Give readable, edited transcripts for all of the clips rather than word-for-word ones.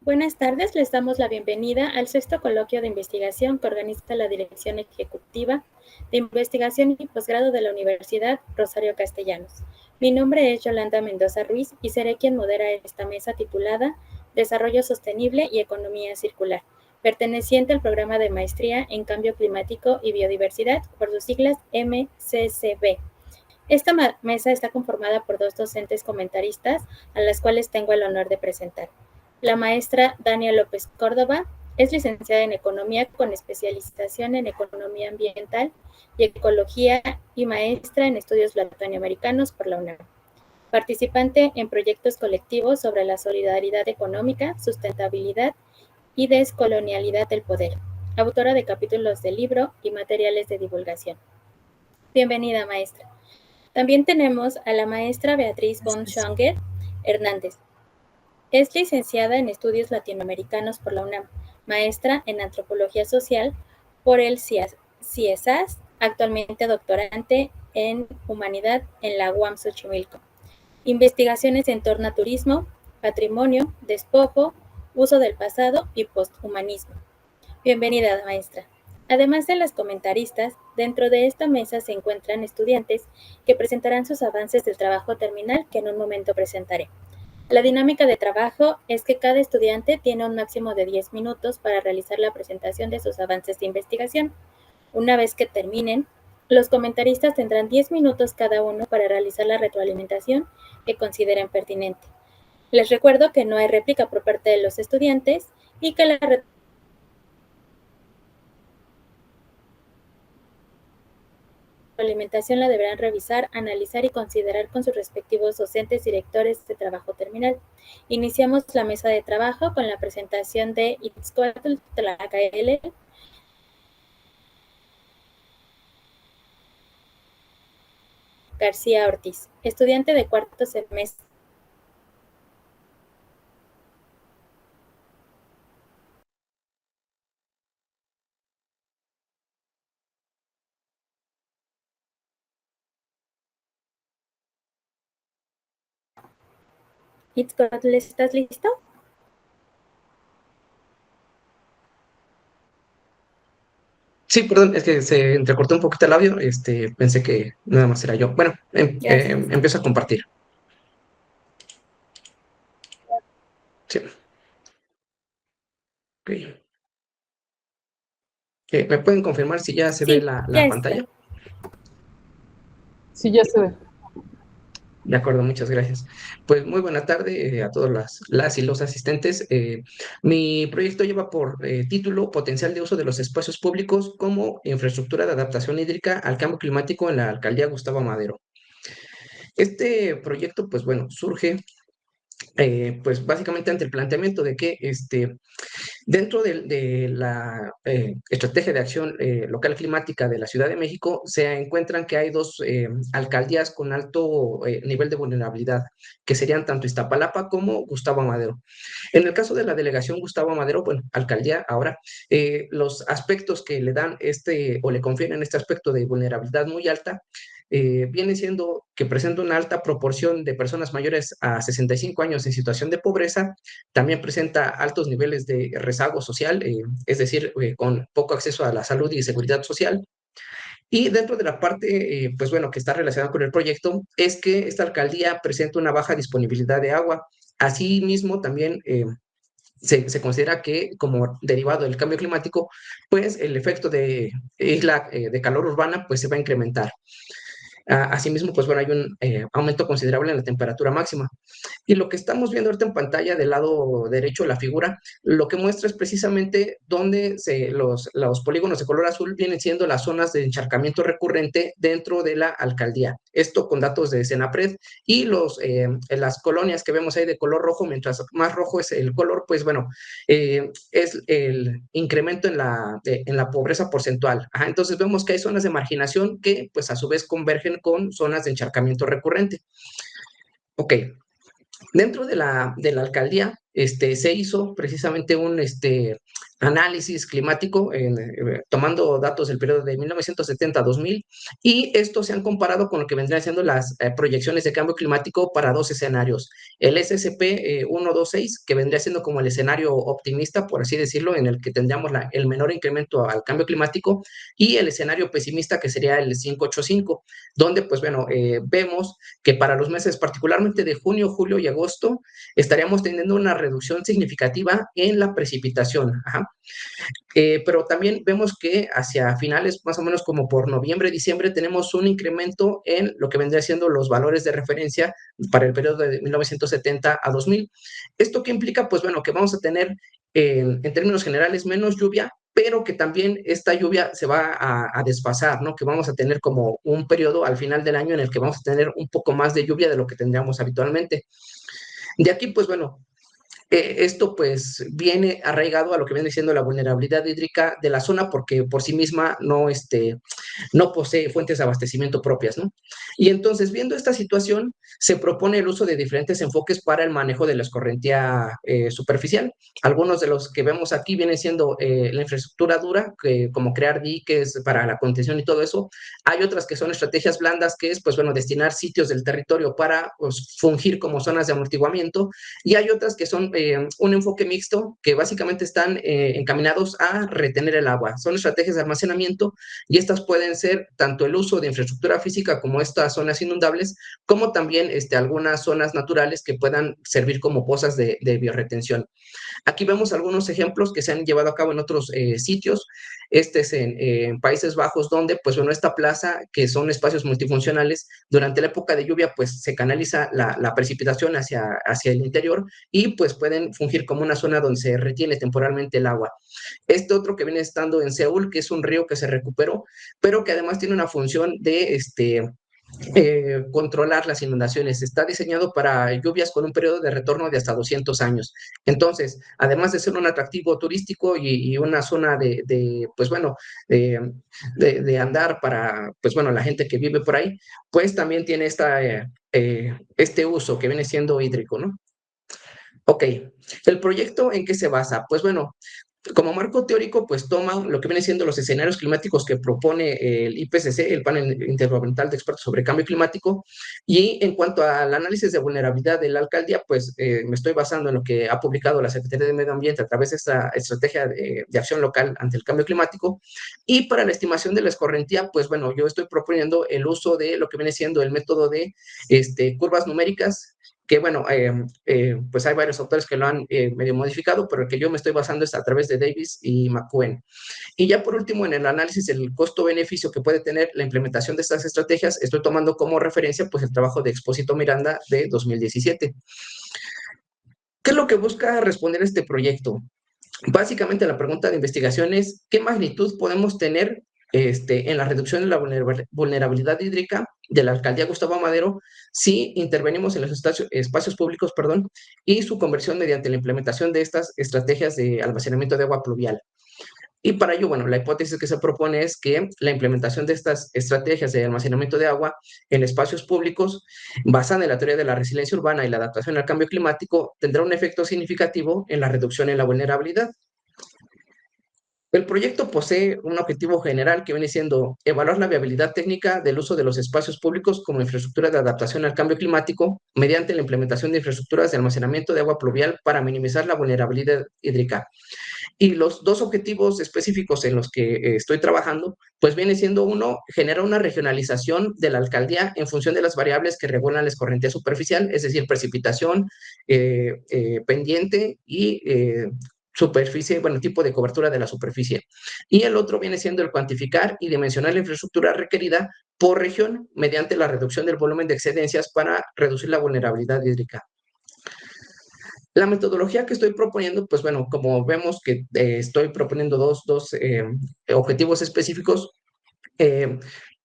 Buenas tardes, les damos la bienvenida al sexto coloquio de investigación que organiza la Dirección Ejecutiva de Investigación y Posgrado de la Universidad Rosario Castellanos. Mi nombre es Yolanda Mendoza Ruiz y seré quien modera esta mesa titulada Desarrollo Sostenible y Economía Circular, perteneciente al programa de Maestría en Cambio Climático y Biodiversidad, por sus siglas MCCB. Esta mesa está conformada por dos docentes comentaristas, a las cuales tengo el honor de presentar. La maestra Dania López Córdoba es licenciada en Economía con especialización en Economía Ambiental y Ecología y maestra en Estudios Latinoamericanos por la UNAM. Participante en proyectos colectivos sobre la solidaridad económica, sustentabilidad y descolonialidad del poder. Autora de capítulos de libro y materiales de divulgación. Bienvenida, maestra. También tenemos a la maestra Beatriz von Schonger Hernández. Es licenciada en Estudios Latinoamericanos por la UNAM, maestra en Antropología Social por el CIESAS, actualmente doctorante en Humanidad en la UAM Xochimilco. Investigaciones en torno a turismo, patrimonio, despojo, uso del pasado y posthumanismo. Bienvenida, maestra. Además de las comentaristas, dentro de esta mesa se encuentran estudiantes que presentarán sus avances del trabajo terminal que en un momento presentaré. La dinámica de trabajo es que cada estudiante tiene un máximo de 10 minutos para realizar la presentación de sus avances de investigación. Una vez que terminen, los comentaristas tendrán 10 minutos cada uno para realizar la retroalimentación que consideren pertinente. Les recuerdo que no hay réplica por parte de los estudiantes y que la alimentación la deberán revisar, analizar y considerar con sus respectivos docentes directores de trabajo terminal. Iniciamos la mesa de trabajo con la presentación de Itzcoatl Tlacaele, García Ortiz, estudiante de cuarto semestre. Itzcoatl, ¿estás listo? Sí, perdón, es que se entrecortó un poquito el audio, pensé que nada más era yo. Bueno, Gracias. empiezo a compartir. Sí, ok. ¿Me pueden confirmar si ya se ve Sí, ya la está. pantalla? Sí, ya se ve. De acuerdo, muchas gracias. Pues muy buena tarde a todas las y los asistentes. Mi proyecto lleva por título Potencial de uso de los espacios públicos como infraestructura de adaptación hídrica al cambio climático en la alcaldía Gustavo Madero. Este proyecto, pues bueno, surge pues básicamente ante el planteamiento de que dentro de la estrategia de acción local climática de la Ciudad de México se encuentran que hay dos alcaldías con alto nivel de vulnerabilidad, que serían tanto Iztapalapa como Gustavo Madero. En el caso de la delegación Gustavo Madero, bueno, alcaldía ahora, los aspectos que le dan o le confieren este aspecto de vulnerabilidad muy alta, viene siendo que presenta una alta proporción de personas mayores a 65 años en situación de pobreza, también presenta altos niveles de rezago social, es decir, con poco acceso a la salud y seguridad social. Y dentro de la parte, pues bueno, que está relacionada con el proyecto, es que esta alcaldía presenta una baja disponibilidad de agua. Asimismo, también se considera que como derivado del cambio climático, pues el efecto de isla de calor urbana pues se va a incrementar. Asimismo, pues bueno, hay un aumento considerable en la temperatura máxima. Y lo que estamos viendo ahorita en pantalla del lado derecho de la figura, lo que muestra es precisamente dónde los polígonos de color azul vienen siendo las zonas de encharcamiento recurrente dentro de la alcaldía. Esto con datos de Senapred y las colonias que vemos ahí de color rojo, mientras más rojo es el color, pues bueno, es el incremento en la pobreza porcentual. Ajá, entonces vemos que hay zonas de marginación que pues a su vez convergen con zonas de encharcamiento recurrente. Ok, dentro de la alcaldía se hizo precisamente análisis climático, tomando datos del periodo de 1970 a 2000, y estos se han comparado con lo que vendrían siendo las proyecciones de cambio climático para dos escenarios. El SSP 126, que vendría siendo como el escenario optimista, por así decirlo, en el que tendríamos el menor incremento al cambio climático, y el escenario pesimista, que sería el 585, donde, pues bueno, vemos que para los meses particularmente de junio, julio y agosto, estaríamos teniendo una reducción significativa en la precipitación. Ajá. Pero también vemos que hacia finales, más o menos como por noviembre, diciembre, tenemos un incremento en lo que vendría siendo los valores de referencia para el periodo de 1970 a 2000. ¿Esto qué implica? Pues bueno, que vamos a tener en términos generales menos lluvia, pero que también esta lluvia se va a desfasar, ¿no? Que vamos a tener como un periodo al final del año en el que vamos a tener un poco más de lluvia de lo que tendríamos habitualmente. De aquí, pues bueno, esto pues viene arraigado a lo que viene siendo la vulnerabilidad hídrica de la zona porque por sí misma no posee fuentes de abastecimiento propias, ¿no? Y entonces, viendo esta situación, se propone el uso de diferentes enfoques para el manejo de la escorrentía superficial. Algunos de los que vemos aquí vienen siendo la infraestructura dura, como crear diques para la contención y todo eso. Hay otras que son estrategias blandas, que es, pues bueno, destinar sitios del territorio para pues, fungir como zonas de amortiguamiento. Y hay otras que son un enfoque mixto, que básicamente están encaminados a retener el agua. Son estrategias de almacenamiento y estas pueden ser tanto el uso de infraestructura física como estas zonas inundables, como también algunas zonas naturales que puedan servir como pozas de biorretención. Aquí vemos algunos ejemplos que se han llevado a cabo en otros sitios. Este es en Países Bajos, donde, pues bueno, esta plaza, que son espacios multifuncionales, durante la época de lluvia, pues se canaliza la precipitación hacia el interior y pues pueden fungir como una zona donde se retiene temporalmente el agua. Este otro que viene estando en Seúl, que es un río que se recuperó, pero que además tiene una función de controlar las inundaciones. Está diseñado para lluvias con un periodo de retorno de hasta 200 años. Entonces, además de ser un atractivo turístico y una zona pues bueno, de andar para, pues bueno, la gente que vive por ahí, pues también tiene este uso que viene siendo hídrico, ¿no? Ok, ¿el proyecto en qué se basa? Pues bueno, como marco teórico, pues toma lo que vienen siendo los escenarios climáticos que propone el IPCC, el Panel Intergubernamental de Expertos sobre Cambio Climático, y en cuanto al análisis de vulnerabilidad de la alcaldía, pues me estoy basando en lo que ha publicado la Secretaría de Medio Ambiente a través de esta estrategia de acción local ante el cambio climático, y para la estimación de la escorrentía, pues bueno, yo estoy proponiendo el uso de lo que viene siendo el método de curvas numéricas, que bueno, pues hay varios autores que lo han medio modificado, pero el que yo me estoy basando es a través de Davis y McCuen. Y ya por último, en el análisis del costo-beneficio que puede tener la implementación de estas estrategias, estoy tomando como referencia pues el trabajo de Expósito Miranda de 2017. ¿Qué es lo que busca responder este proyecto? Básicamente la pregunta de investigación es, ¿qué magnitud podemos tener en la reducción de la vulnerabilidad hídrica de la alcaldía Gustavo Amadero si intervenimos en los espacios públicos, perdón, y su conversión mediante la implementación de estas estrategias de almacenamiento de agua pluvial? Y para ello, bueno, la hipótesis que se propone es que la implementación de estas estrategias de almacenamiento de agua en espacios públicos, basada en la teoría de la resiliencia urbana y la adaptación al cambio climático, tendrá un efecto significativo en la reducción en la vulnerabilidad. El proyecto posee un objetivo general que viene siendo evaluar la viabilidad técnica del uso de los espacios públicos como infraestructura de adaptación al cambio climático mediante la implementación de infraestructuras de almacenamiento de agua pluvial para minimizar la vulnerabilidad hídrica. Y los dos objetivos específicos en los que estoy trabajando, pues viene siendo uno, generar una regionalización de la alcaldía en función de las variables que regulan la escorrentía superficial, es decir, precipitación, pendiente y superficie, bueno, tipo de cobertura de la superficie. Y el otro viene siendo el cuantificar y dimensionar la infraestructura requerida por región mediante la reducción del volumen de excedencias para reducir la vulnerabilidad hídrica. La metodología que estoy proponiendo, pues bueno, como vemos que estoy proponiendo dos objetivos específicos,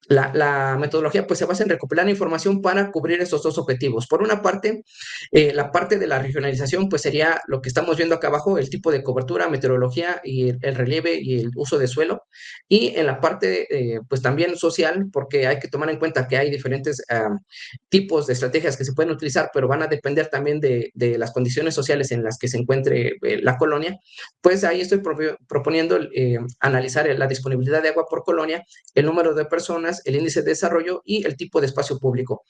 la metodología pues se basa en recopilar información para cubrir estos dos objetivos. Por una parte, la parte de la regionalización pues sería lo que estamos viendo acá abajo, el tipo de cobertura, meteorología y el relieve y el uso de suelo. Y en la parte pues también social, porque hay que tomar en cuenta que hay diferentes tipos de estrategias que se pueden utilizar, pero van a depender también de las condiciones sociales en las que se encuentre la colonia. Pues ahí estoy proponiendo analizar la disponibilidad de agua por colonia, el número de personas, el índice de desarrollo y el tipo de espacio público.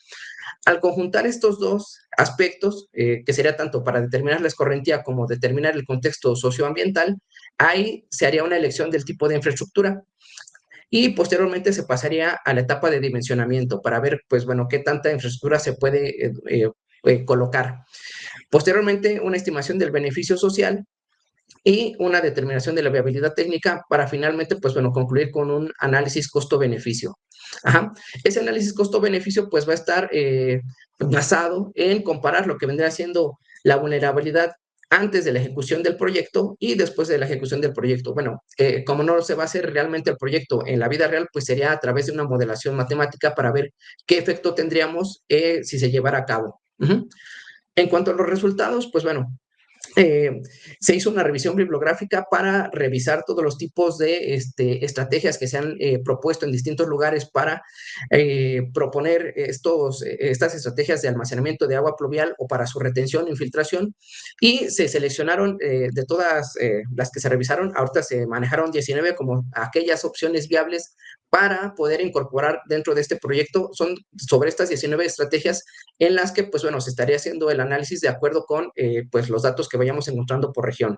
Al conjuntar estos dos aspectos, que sería tanto para determinar la escorrentía como determinar el contexto socioambiental, ahí se haría una elección del tipo de infraestructura y posteriormente se pasaría a la etapa de dimensionamiento para ver, pues bueno, qué tanta infraestructura se puede colocar. Posteriormente, una estimación del beneficio social y una determinación de la viabilidad técnica para finalmente, pues bueno, concluir con un análisis costo-beneficio. Ajá. Ese análisis costo-beneficio pues va a estar basado en comparar lo que vendría siendo la vulnerabilidad antes de la ejecución del proyecto y después de la ejecución del proyecto. Bueno, como no se va a hacer realmente el proyecto en la vida real, pues sería a través de una modelación matemática para ver qué efecto tendríamos si se llevara a cabo. En cuanto a los resultados, pues bueno, eh, se hizo una revisión bibliográfica para revisar todos los tipos de estrategias que se han propuesto en distintos lugares para proponer estas estrategias de almacenamiento de agua pluvial o para su retención, infiltración, y se seleccionaron de todas las que se revisaron, ahorita se manejaron 19 como aquellas opciones viables para poder incorporar dentro de este proyecto. Son sobre estas 19 estrategias en las que, pues bueno, se estaría haciendo el análisis de acuerdo con pues los datos que vayamos encontrando por región.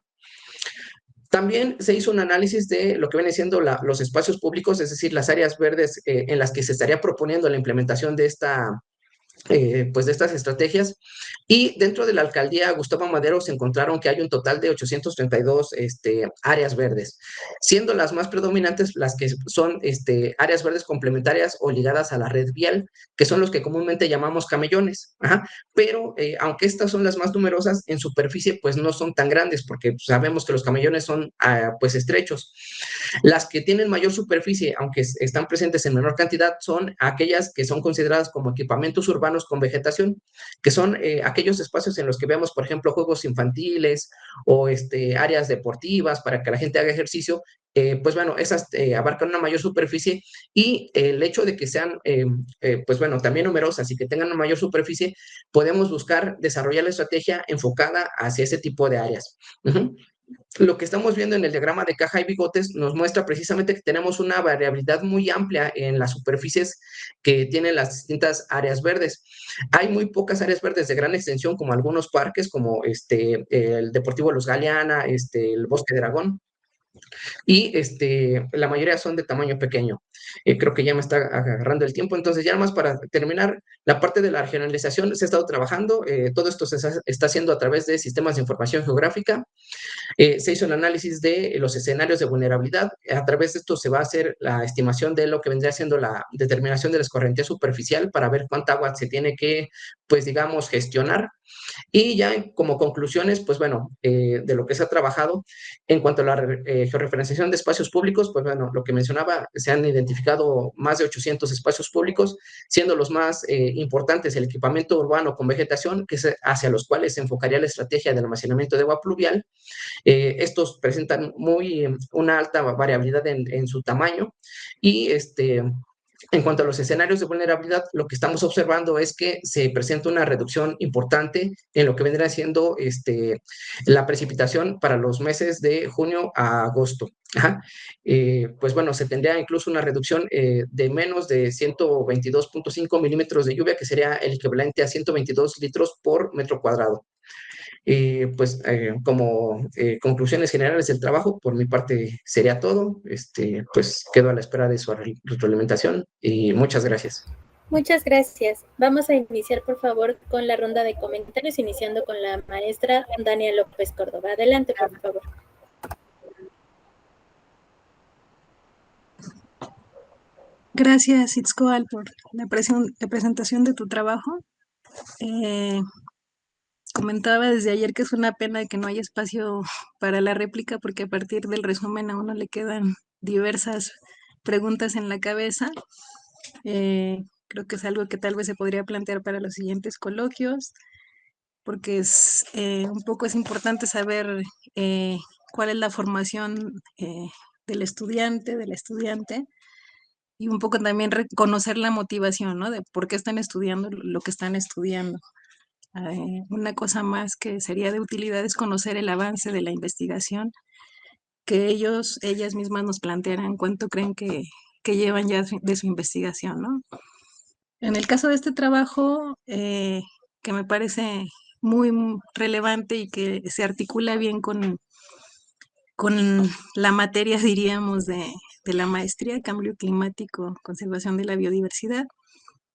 También se hizo un análisis de lo que viene siendo los espacios públicos, es decir, las áreas verdes en las que se estaría proponiendo la implementación de pues de estas estrategias. Y dentro de la alcaldía Gustavo Madero se encontraron que hay un total de 832 áreas verdes, siendo las más predominantes las que son áreas verdes complementarias o ligadas a la red vial, que son los que comúnmente llamamos camellones. Ajá. Pero aunque estas son las más numerosas, en superficie pues no son tan grandes, porque sabemos que los camellones son pues estrechos. Las que tienen mayor superficie, aunque están presentes en menor cantidad, son aquellas que son consideradas como equipamientos urbanos con vegetación, que son aquellos espacios en los que vemos, por ejemplo, juegos infantiles o áreas deportivas para que la gente haga ejercicio. Pues bueno, esas abarcan una mayor superficie y el hecho de que sean, pues bueno, también numerosas y que tengan una mayor superficie, podemos buscar desarrollar la estrategia enfocada hacia ese tipo de áreas. Lo que estamos viendo en el diagrama de caja y bigotes nos muestra precisamente que tenemos una variabilidad muy amplia en las superficies que tienen las distintas áreas verdes. Hay muy pocas áreas verdes de gran extensión, como algunos parques, como el Deportivo Los Galeana, el Bosque de Dragón, y la mayoría son de tamaño pequeño. Creo que ya me está agarrando el tiempo, entonces ya más para terminar, la parte de la regionalización se ha estado trabajando, todo esto se está haciendo a través de sistemas de información geográfica. Se hizo el análisis de los escenarios de vulnerabilidad. A través de esto se va a hacer la estimación de lo que vendría siendo la determinación de la escorrentía superficial para ver cuánta agua se tiene que, pues digamos, gestionar. Y ya como conclusiones, pues bueno, de lo que se ha trabajado en cuanto a la georreferenciación de espacios públicos, pues bueno, lo que mencionaba, se han identificado más de 800 espacios públicos, siendo los más importantes el equipamiento urbano con vegetación, que es hacia los cuales se enfocaría la estrategia de almacenamiento de agua pluvial. Estos presentan una alta variabilidad en su tamaño y en cuanto a los escenarios de vulnerabilidad, lo que estamos observando es que se presenta una reducción importante en lo que vendrá siendo la precipitación para los meses de junio a agosto. Ajá. Pues bueno, se tendría incluso una reducción de menos de 122.5 milímetros de lluvia, que sería el equivalente a 122 litros por metro cuadrado. Pues como conclusiones generales del trabajo, por mi parte sería todo. Pues quedo a la espera de su retroalimentación y muchas gracias. Muchas gracias. Vamos a iniciar, por favor, con la ronda de comentarios, iniciando con la maestra Dania López Córdoba. Adelante, por favor. Gracias, Itzcoal, por la presentación de tu trabajo. Comentaba desde ayer que es una pena que no haya espacio para la réplica, porque a partir del resumen a uno le quedan diversas preguntas en la cabeza. Creo que es algo que tal vez se podría plantear para los siguientes coloquios, porque un poco es importante saber cuál es la formación del estudiante, de la estudiante, y un poco también reconocer la motivación, ¿no? De por qué están estudiando lo que están estudiando. Una cosa más que sería de utilidad es conocer el avance de la investigación, que ellas mismas nos plantearan cuánto creen que llevan ya de su investigación, ¿no? En el caso de este trabajo, que me parece muy relevante y que se articula bien con la materia, diríamos, de la maestría, cambio climático, conservación de la biodiversidad.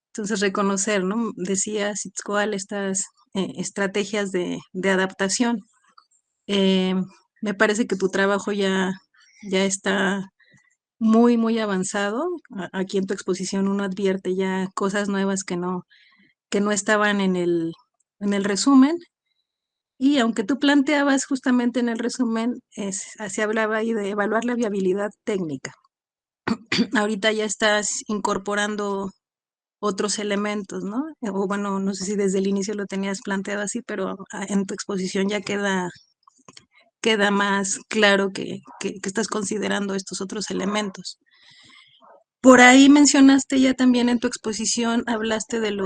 Entonces, reconocer, ¿no? Decía Sitzcoal, estas estrategias de adaptación. Me parece que tu trabajo ya está muy, muy avanzado. Aquí en tu exposición uno advierte ya cosas nuevas que no estaban en el resumen. Y aunque tú planteabas justamente en el resumen, se hablaba ahí de evaluar la viabilidad técnica. Ahorita ya estás incorporando otros elementos, ¿no? O bueno, no sé si desde el inicio lo tenías planteado así, pero en tu exposición ya queda más claro que estás considerando estos otros elementos. Por ahí mencionaste ya también en tu exposición, hablaste del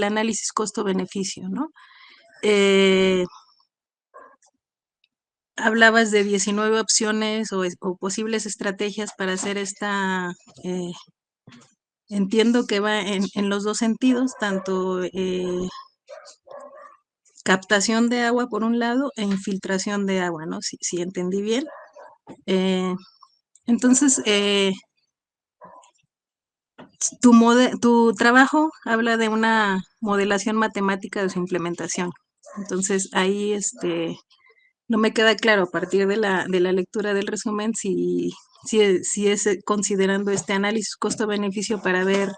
análisis costo-beneficio, ¿no? Hablabas de 19 opciones o posibles estrategias para hacer entiendo que va en los dos sentidos, tanto captación de agua por un lado e infiltración de agua, ¿no? Si entendí bien. Entonces, tu trabajo habla de una modelación matemática de su implementación. Entonces, ahí no me queda claro a partir de la lectura del resumen si es considerando este análisis costo-beneficio para ver,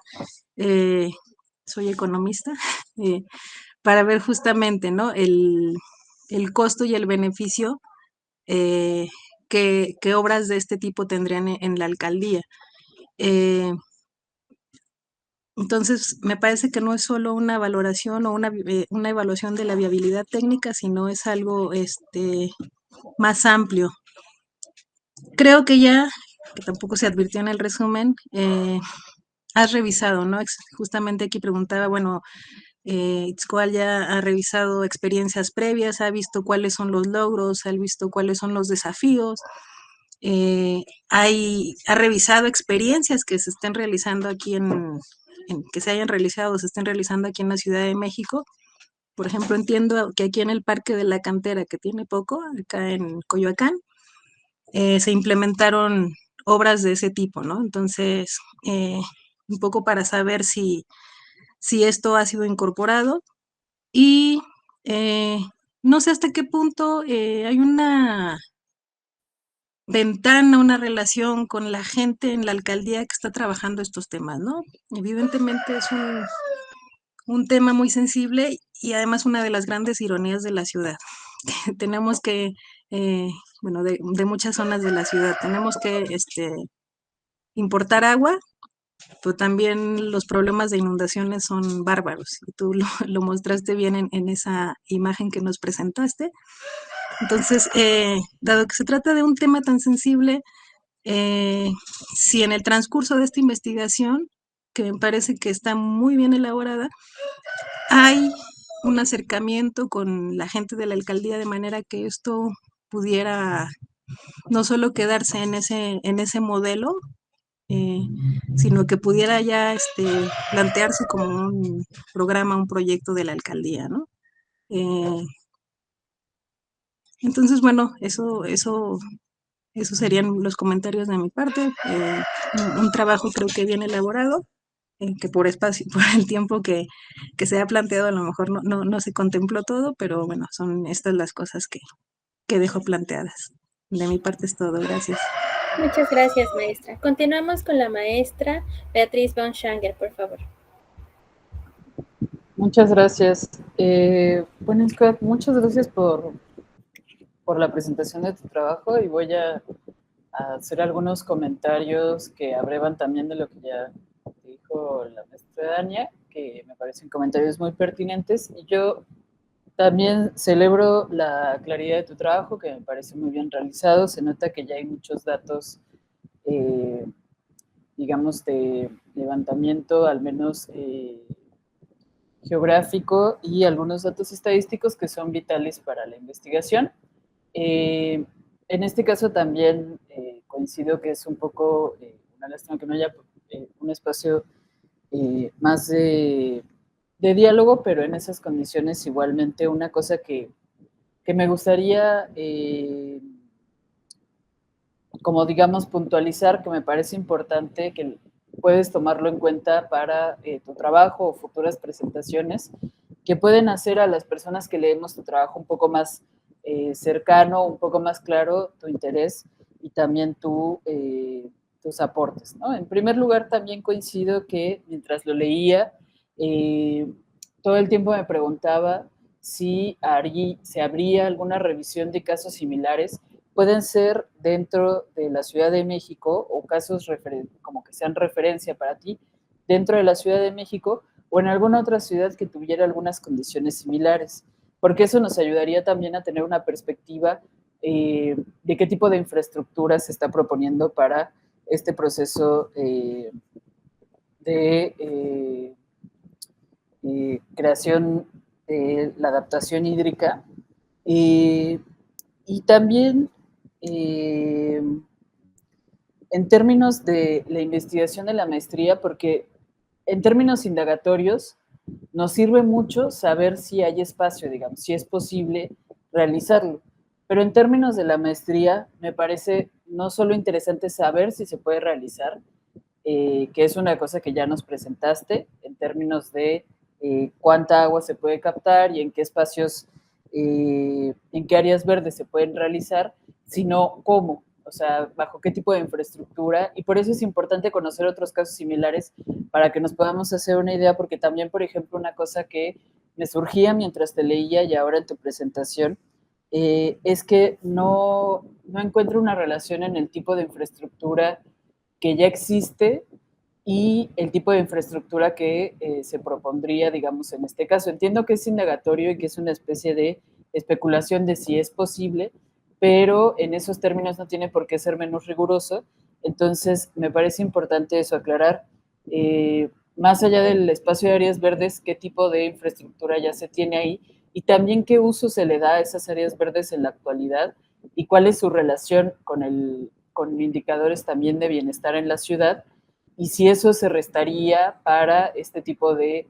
soy economista, para ver justamente, ¿no? El costo y el beneficio que obras de este tipo tendrían en la alcaldía. Entonces, me parece que no es solo una valoración o una evaluación de la viabilidad técnica, sino es algo más amplio. Creo que que tampoco se advirtió en el resumen, has revisado, ¿no? Justamente aquí preguntaba, bueno, Itzcoal ya ha revisado experiencias previas, ha visto cuáles son los logros, ha visto cuáles son los desafíos, ha revisado experiencias que se estén realizando aquí que se hayan realizado o se estén realizando aquí en la Ciudad de México. Por ejemplo, entiendo que aquí en el Parque de la Cantera, que tiene poco, acá en Coyoacán, se implementaron obras de ese tipo, ¿no? Entonces, un poco para saber si esto ha sido incorporado y no sé hasta qué punto hay una ventana, una relación con la gente en la alcaldía que está trabajando estos temas, ¿no? Evidentemente es un tema muy sensible y además una de las grandes ironías de la ciudad. Tenemos que, bueno, de muchas zonas de la ciudad, tenemos que importar agua, pero también los problemas de inundaciones son bárbaros. Y tú lo mostraste bien en esa imagen que nos presentaste. Entonces, dado que se trata de un tema tan sensible, si en el transcurso de esta investigación, que me parece que está muy bien elaborada, hay un acercamiento con la gente de la alcaldía de manera que esto pudiera no solo quedarse en ese modelo, sino que pudiera ya plantearse como un programa, un proyecto de la alcaldía, ¿no? Entonces, bueno, eso serían los comentarios de mi parte. Un trabajo creo que bien elaborado, que por espacio, por el tiempo que se ha planteado, a lo mejor no se contempló todo, pero bueno, son estas las cosas que dejo planteadas. De mi parte es todo, gracias. Muchas gracias, maestra. Continuamos con la maestra Beatriz von Schanger, por favor. Muchas gracias. Bueno, muchas gracias por la presentación de tu trabajo y voy a hacer algunos comentarios que abrevan también de lo que ya dijo la maestra Dania, que me parecen comentarios muy pertinentes. Y yo también celebro la claridad de tu trabajo, que me parece muy bien realizado. Se nota que ya hay muchos datos, digamos, de levantamiento, al menos geográfico, y algunos datos estadísticos que son vitales para la investigación. En este caso también coincido que es un poco una lástima que no haya un espacio más de diálogo, pero en esas condiciones igualmente una cosa que me gustaría, como digamos, puntualizar, que me parece importante, que puedes tomarlo en cuenta para tu trabajo o futuras presentaciones, que pueden hacer a las personas que leemos tu trabajo un poco más cercano, un poco más claro tu interés y también tus aportes, ¿no? En primer lugar, también coincido que mientras lo leía, todo el tiempo me preguntaba si se habría alguna revisión de casos similares. Pueden ser dentro de la Ciudad de México o casos como que sean referencia para ti dentro de la Ciudad de México o en alguna otra ciudad que tuviera algunas condiciones similares, porque eso nos ayudaría también a tener una perspectiva de qué tipo de infraestructura se está proponiendo para este proceso de creación de la adaptación hídrica. Y también en términos de la investigación de la maestría, porque en términos indagatorios nos sirve mucho saber si hay espacio, digamos, si es posible realizarlo. Pero en términos de la maestría, me parece no solo interesante saber si se puede realizar, que es una cosa que ya nos presentaste, en términos de cuánta agua se puede captar y en qué espacios, en qué áreas verdes se pueden realizar, sino cómo, o sea, bajo qué tipo de infraestructura. Y por eso es importante conocer otros casos similares para que nos podamos hacer una idea, porque también, por ejemplo, una cosa que me surgía mientras te leía y ahora en tu presentación, es que no encuentro una relación en el tipo de infraestructura que ya existe y el tipo de infraestructura que se propondría, digamos, en este caso. Entiendo que es indagatorio y que es una especie de especulación de si es posible, pero en esos términos no tiene por qué ser menos riguroso. Entonces, me parece importante eso, aclarar, más allá del espacio de áreas verdes, qué tipo de infraestructura ya se tiene ahí y también qué uso se le da a esas áreas verdes en la actualidad y cuál es su relación con indicadores también de bienestar en la ciudad y si eso se restaría para este tipo de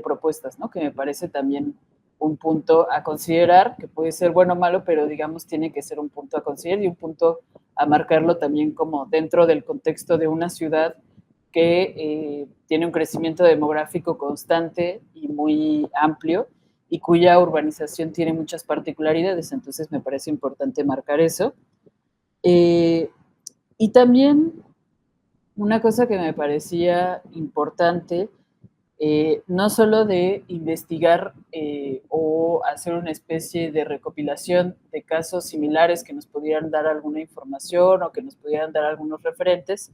propuestas, ¿no? Que me parece también un punto a considerar, que puede ser bueno o malo, pero digamos tiene que ser un punto a considerar y un punto a marcarlo también como dentro del contexto de una ciudad que tiene un crecimiento demográfico constante y muy amplio y cuya urbanización tiene muchas particularidades, entonces me parece importante marcar eso. Y también una cosa que me parecía importante, no solo de investigar o hacer una especie de recopilación de casos similares que nos pudieran dar alguna información o que nos pudieran dar algunos referentes.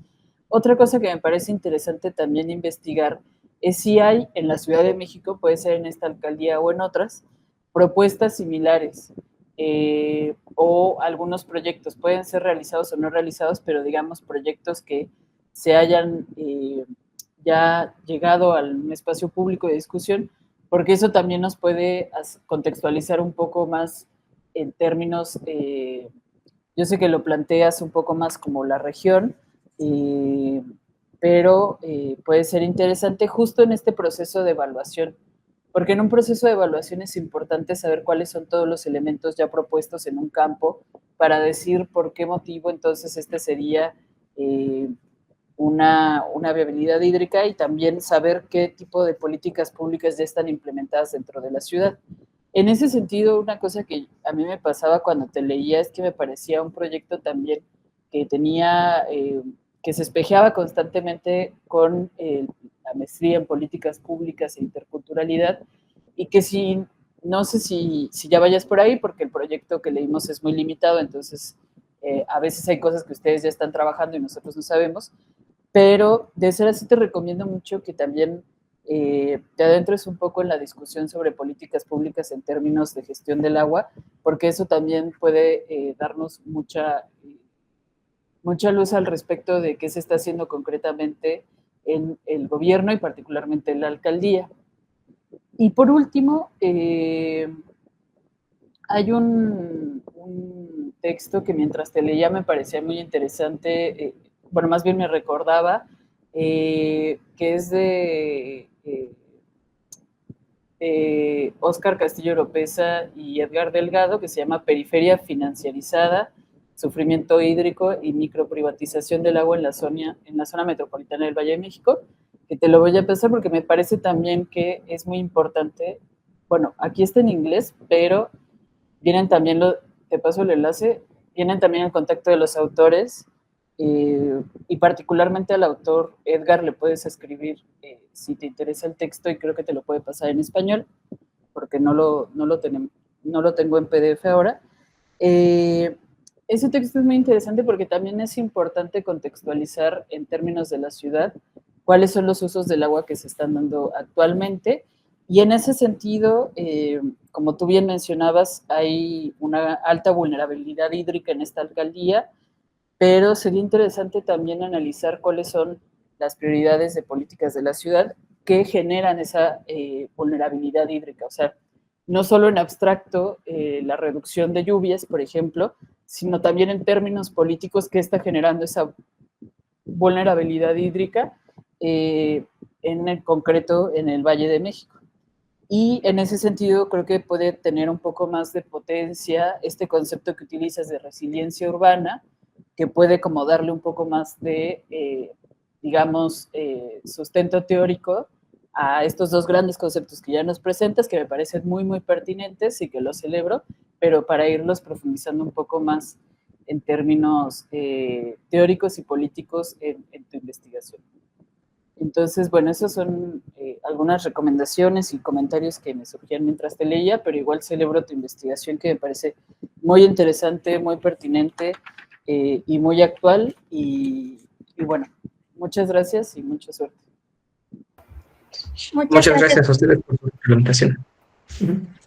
Otra cosa que me parece interesante también investigar es si hay en la Ciudad de México, puede ser en esta alcaldía o en otras, propuestas similares o algunos proyectos, pueden ser realizados o no realizados, pero digamos proyectos que se hayan ya llegado al espacio público de discusión, porque eso también nos puede contextualizar un poco más en términos, yo sé que lo planteas un poco más como la región, pero puede ser interesante justo en este proceso de evaluación, porque en un proceso de evaluación es importante saber cuáles son todos los elementos ya propuestos en un campo para decir por qué motivo entonces este sería una viabilidad hídrica y también saber qué tipo de políticas públicas ya están implementadas dentro de la ciudad. En ese sentido, una cosa que a mí me pasaba cuando te leía es que me parecía un proyecto también que tenía, que se espejeaba constantemente con la maestría en políticas públicas e interculturalidad y que no sé si ya vayas por ahí porque el proyecto que leímos es muy limitado, entonces A veces hay cosas que ustedes ya están trabajando y nosotros no sabemos, pero de ser así te recomiendo mucho que también te adentres un poco en la discusión sobre políticas públicas en términos de gestión del agua, porque eso también puede darnos mucha luz al respecto de qué se está haciendo concretamente en el gobierno y particularmente en la alcaldía. Y por último, hay un texto que mientras te leía me parecía muy interesante, bueno, más bien me recordaba, que es de Óscar Castillo Oropesa y Edgar Delgado, que se llama Periferia Financiarizada, Sufrimiento Hídrico y Microprivatización del Agua en la zona metropolitana del Valle de México, que te lo voy a pasar porque me parece también que es muy importante. Bueno, aquí está en inglés, pero vienen también, te paso el enlace, vienen también en contacto de los autores, y particularmente al autor Edgar le puedes escribir si te interesa el texto, y creo que te lo puede pasar en español, porque no lo tengo en PDF ahora. Ese texto es muy interesante porque también es importante contextualizar en términos de la ciudad cuáles son los usos del agua que se están dando actualmente. Y en ese sentido, como tú bien mencionabas, hay una alta vulnerabilidad hídrica en esta alcaldía, pero sería interesante también analizar cuáles son las prioridades de políticas de la ciudad que generan esa vulnerabilidad hídrica. O sea, no solo en abstracto la reducción de lluvias, por ejemplo, sino también en términos políticos que está generando esa vulnerabilidad hídrica, en el concreto en el Valle de México. Y en ese sentido creo que puede tener un poco más de potencia este concepto que utilizas de resiliencia urbana, que puede como darle un poco más de, digamos, sustento teórico a estos dos grandes conceptos que ya nos presentas, que me parecen muy, muy pertinentes y que los celebro, pero para irlos profundizando un poco más en términos teóricos y políticos en tu investigación. Entonces, bueno, esas son algunas recomendaciones y comentarios que me surgían mientras te leía, pero igual celebro tu investigación, que me parece muy interesante, muy pertinente y muy actual. Y bueno, muchas gracias y mucha suerte. Muchas gracias a ustedes por su presentación.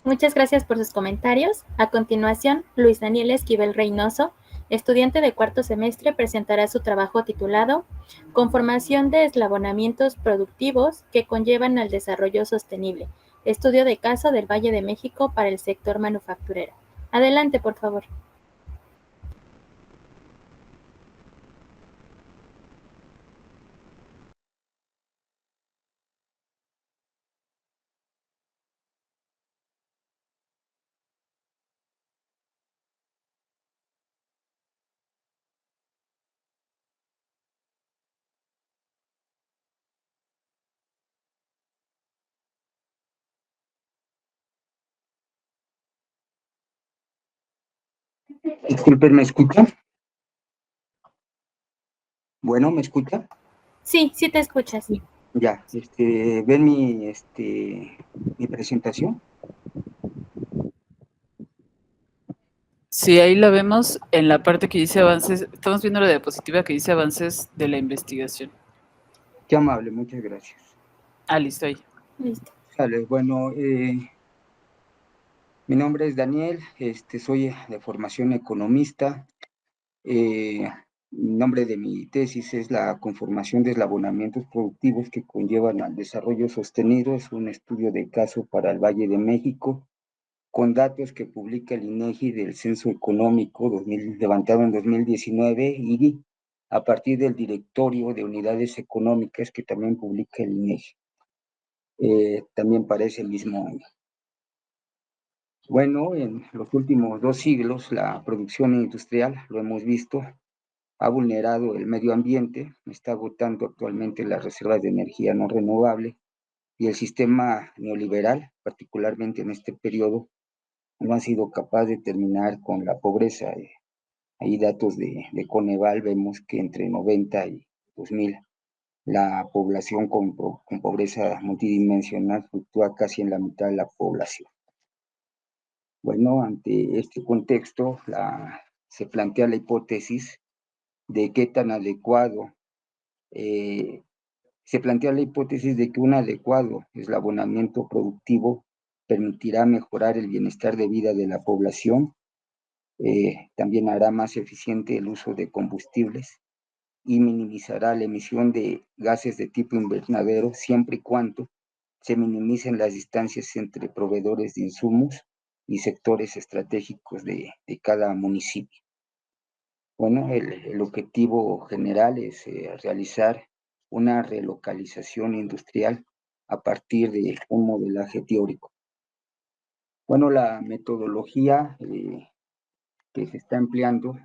Muchas gracias por sus comentarios. A continuación, Luis Daniel Esquivel Reynoso, estudiante de cuarto semestre, presentará su trabajo titulado Conformación de eslabonamientos productivos que conllevan al desarrollo sostenible, estudio de caso del Valle de México para el sector manufacturero. Adelante, por favor. Disculpen, ¿me escuchan? Bueno, ¿me escuchan? Sí, sí te escuchas. Ya, ¿ven mi presentación? Sí, ahí la vemos en la parte que dice avances, estamos viendo la diapositiva que dice avances de la investigación. Qué amable, muchas gracias. Ah, listo, ahí. Listo. Sale, bueno, mi nombre es Daniel, soy de formación economista. El nombre de mi tesis es La conformación de eslabonamientos productivos que conllevan al desarrollo sostenido. Es un estudio de caso para el Valle de México, con datos que publica el INEGI del Censo Económico levantado en 2019 y a partir del Directorio de Unidades Económicas que también publica el INEGI, también para ese mismo año. Bueno, en los últimos 2 siglos la producción industrial, lo hemos visto, ha vulnerado el medio ambiente, está agotando actualmente las reservas de energía no renovable, y el sistema neoliberal, particularmente en este periodo, no ha sido capaz de terminar con la pobreza. Hay datos de Coneval, vemos que entre 90 y 2000 la población con pobreza multidimensional fluctúa casi en la mitad de la población. Bueno, ante este contexto, la se plantea la hipótesis de qué tan adecuado, se plantea la hipótesis de que un adecuado eslabonamiento productivo permitirá mejorar el bienestar de vida de la población, también hará más eficiente el uso de combustibles y minimizará la emisión de gases de tipo invernadero siempre y cuando se minimicen las distancias entre proveedores de insumos y sectores estratégicos de cada municipio. Bueno, el objetivo general es realizar una relocalización industrial a partir de un modelaje teórico. Bueno, la metodología que se está empleando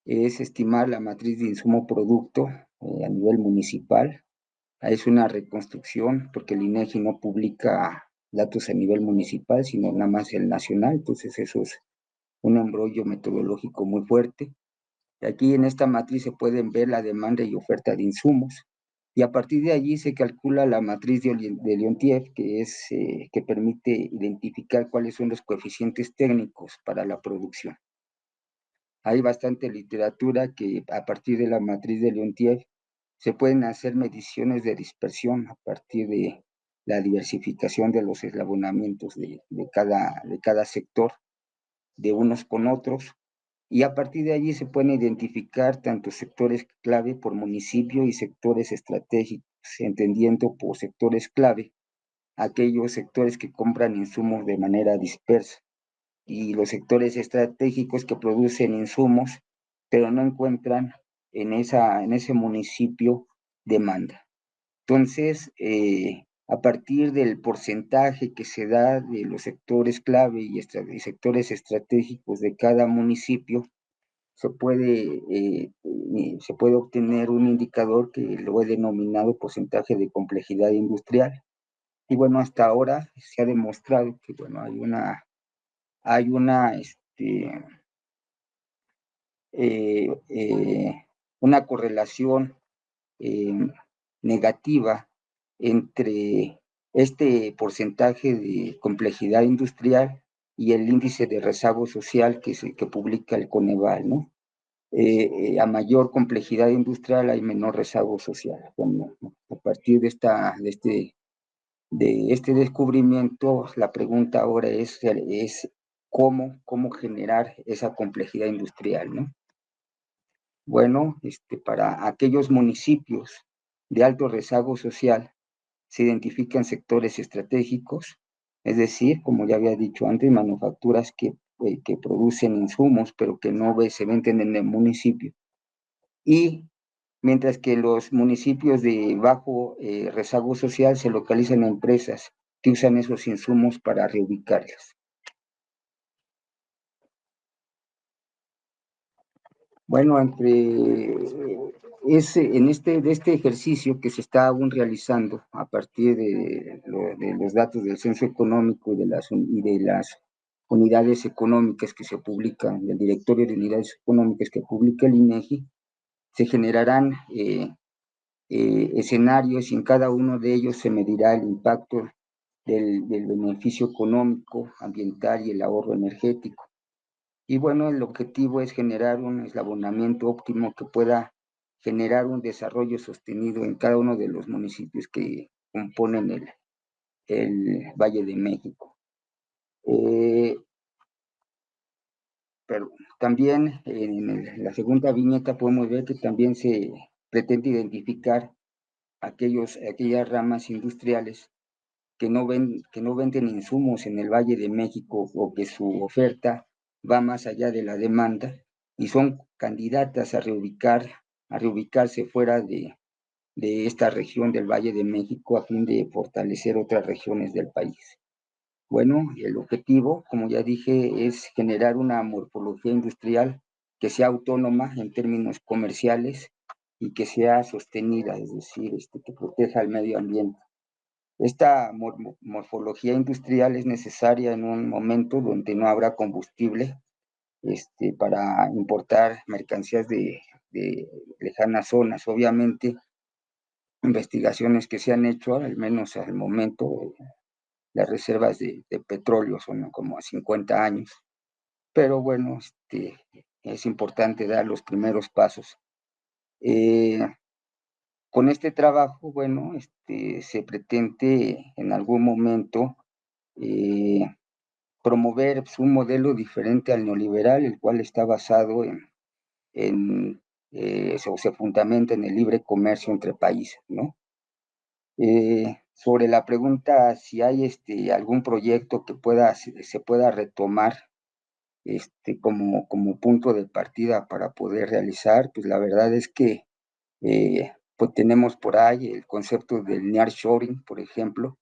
es estimar la matriz de insumo-producto a nivel municipal. Es una reconstrucción porque el INEGI no publica datos a nivel municipal, sino nada más el nacional, entonces eso es un embrollo metodológico muy fuerte. Aquí en esta matriz se pueden ver la demanda y oferta de insumos, y a partir de allí se calcula la matriz de Leontief, que permite identificar cuáles son los coeficientes técnicos para la producción. Hay bastante literatura que a partir de la matriz de Leontief se pueden hacer mediciones de dispersión a partir de la diversificación de los eslabonamientos de cada sector, de unos con otros, y a partir de allí se pueden identificar tanto sectores clave por municipio y sectores estratégicos, entendiendo por sectores clave aquellos sectores que compran insumos de manera dispersa y los sectores estratégicos que producen insumos, pero no encuentran en ese municipio demanda. Entonces, a partir del porcentaje que se da de los sectores clave y sectores estratégicos de cada municipio, se puede obtener un indicador que lo he denominado porcentaje de complejidad industrial. Y bueno, hasta ahora se ha demostrado que bueno, hay una correlación negativa entre este porcentaje de complejidad industrial y el índice de rezago social que publica el Coneval, ¿no? A mayor complejidad industrial hay menor rezago social. Bueno, a partir de este descubrimiento, la pregunta ahora es cómo generar esa complejidad industrial, ¿no? Bueno, para aquellos municipios de alto rezago social, se identifican sectores estratégicos, es decir, como ya había dicho antes, manufacturas que producen insumos, pero que no se venden en el municipio. Y mientras que los municipios de bajo rezago social se localizan en empresas que usan esos insumos para reubicarlas. Bueno, de este ejercicio que se está aún realizando a partir de los datos del censo económico y de las unidades económicas que se publican, del directorio de unidades económicas que publica el INEGI, se generarán escenarios y en cada uno de ellos se medirá el impacto del beneficio económico, ambiental y el ahorro energético. Y bueno, el objetivo es generar un eslabonamiento óptimo que pueda generar un desarrollo sostenido en cada uno de los municipios que componen el Valle de México. Pero también en la segunda viñeta podemos ver que también se pretende identificar aquellas ramas industriales que no venden insumos en el Valle de México o que su oferta va más allá de la demanda y son candidatas a reubicarse fuera de esta región del Valle de México a fin de fortalecer otras regiones del país. Bueno, el objetivo, como ya dije, es generar una morfología industrial que sea autónoma en términos comerciales y que sea sostenida, es decir, que proteja el medio ambiente. Esta morfología industrial es necesaria en un momento donde no habrá combustible para importar mercancías de lejanas zonas. Obviamente, investigaciones que se han hecho, al menos al momento, las reservas de petróleo son como a 50 años. Pero bueno, es importante dar los primeros pasos. Con este trabajo, bueno, se pretende en algún momento promover un modelo diferente al neoliberal, el cual está basado o se fundamenta en el libre comercio entre países, ¿no? Sobre la pregunta si hay algún proyecto que se pueda retomar como punto de partida para poder realizar, pues la verdad es que pues tenemos por ahí el concepto del nearshoring, por ejemplo,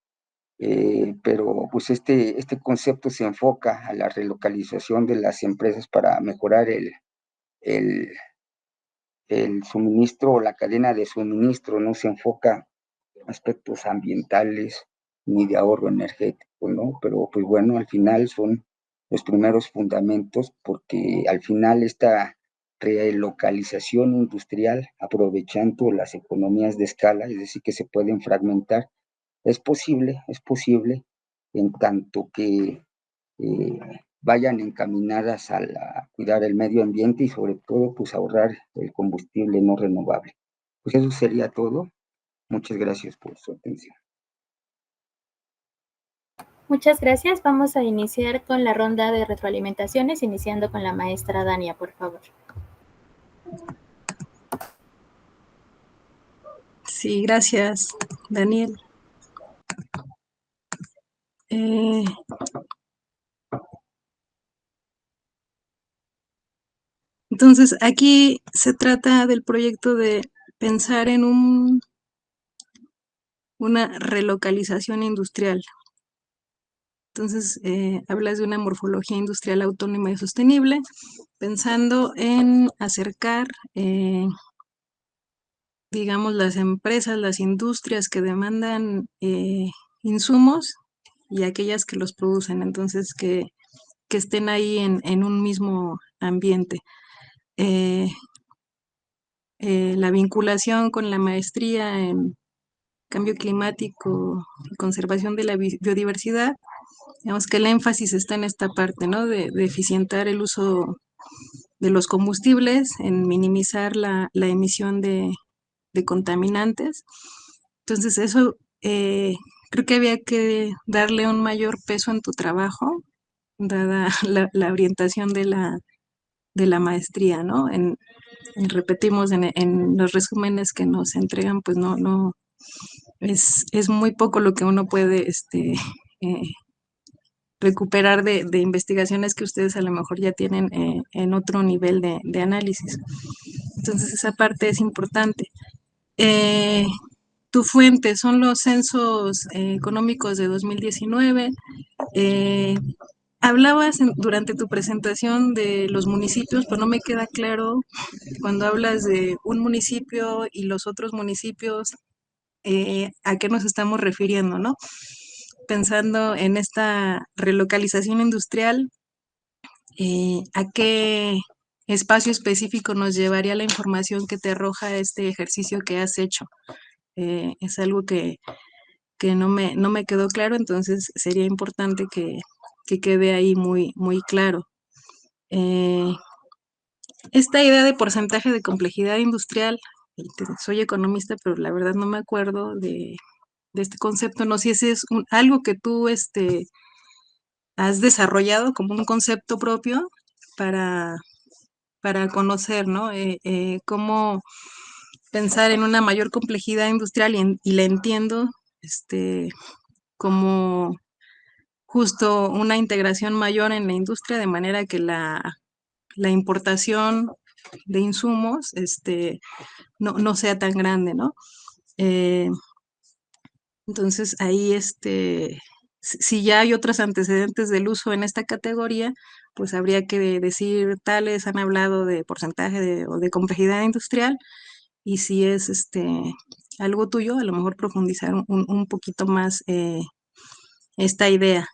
pero pues este concepto se enfoca a la relocalización de las empresas para mejorar el, el suministro o la cadena de suministro, no se enfoca aspectos ambientales ni de ahorro energético, ¿no? Pero pues bueno, al final son los primeros fundamentos porque al final esta relocalización industrial, aprovechando las economías de escala, es decir, que se pueden fragmentar, es posible en tanto que eh, vayan encaminadas a cuidar el medio ambiente y sobre todo pues ahorrar el combustible no renovable. Pues eso sería todo. Muchas gracias por su atención. Muchas gracias. Vamos a iniciar con la ronda de retroalimentaciones, iniciando con la maestra Dania, por favor. Sí, gracias, Daniel. Entonces, aquí se trata del proyecto de pensar en una relocalización industrial. Entonces, hablas de una morfología industrial autónoma y sostenible, pensando en acercar, digamos, las empresas, las industrias que demandan insumos y aquellas que los producen, entonces que estén ahí en un mismo ambiente. La vinculación con la maestría en cambio climático y conservación de la biodiversidad, digamos que el énfasis está en esta parte, ¿no? De eficientar el uso de los combustibles, en minimizar la emisión de contaminantes. Entonces, eso creo que había que darle un mayor peso en tu trabajo, dada la orientación de la maestría, ¿no? Repetimos en los resúmenes que nos entregan, pues no, es muy poco lo que uno puede eh, recuperar de investigaciones que ustedes a lo mejor ya tienen en otro nivel de análisis. Entonces esa parte es importante. Tu fuente son los censos económicos de 2019. Hablabas durante tu presentación de los municipios, pero no me queda claro cuando hablas de un municipio y los otros municipios, a qué nos estamos refiriendo, ¿no? Pensando en esta relocalización industrial, ¿a qué espacio específico nos llevaría la información que te arroja este ejercicio que has hecho? Es algo que no me quedó claro, entonces sería importante que quede ahí muy, muy claro. Esta idea de porcentaje de complejidad industrial, soy economista, pero la verdad no me acuerdo de este concepto, no sé si es algo que tú has desarrollado como un concepto propio para, conocer, ¿no? Cómo pensar en una mayor complejidad industrial y la entiendo como justo una integración mayor en la industria, de manera que la importación de insumos no sea tan grande, ¿no? Entonces ahí si ya hay otros antecedentes del uso en esta categoría, pues habría que decir tales han hablado de porcentaje o de complejidad industrial, y si es algo tuyo, a lo mejor profundizar un poquito más esta idea.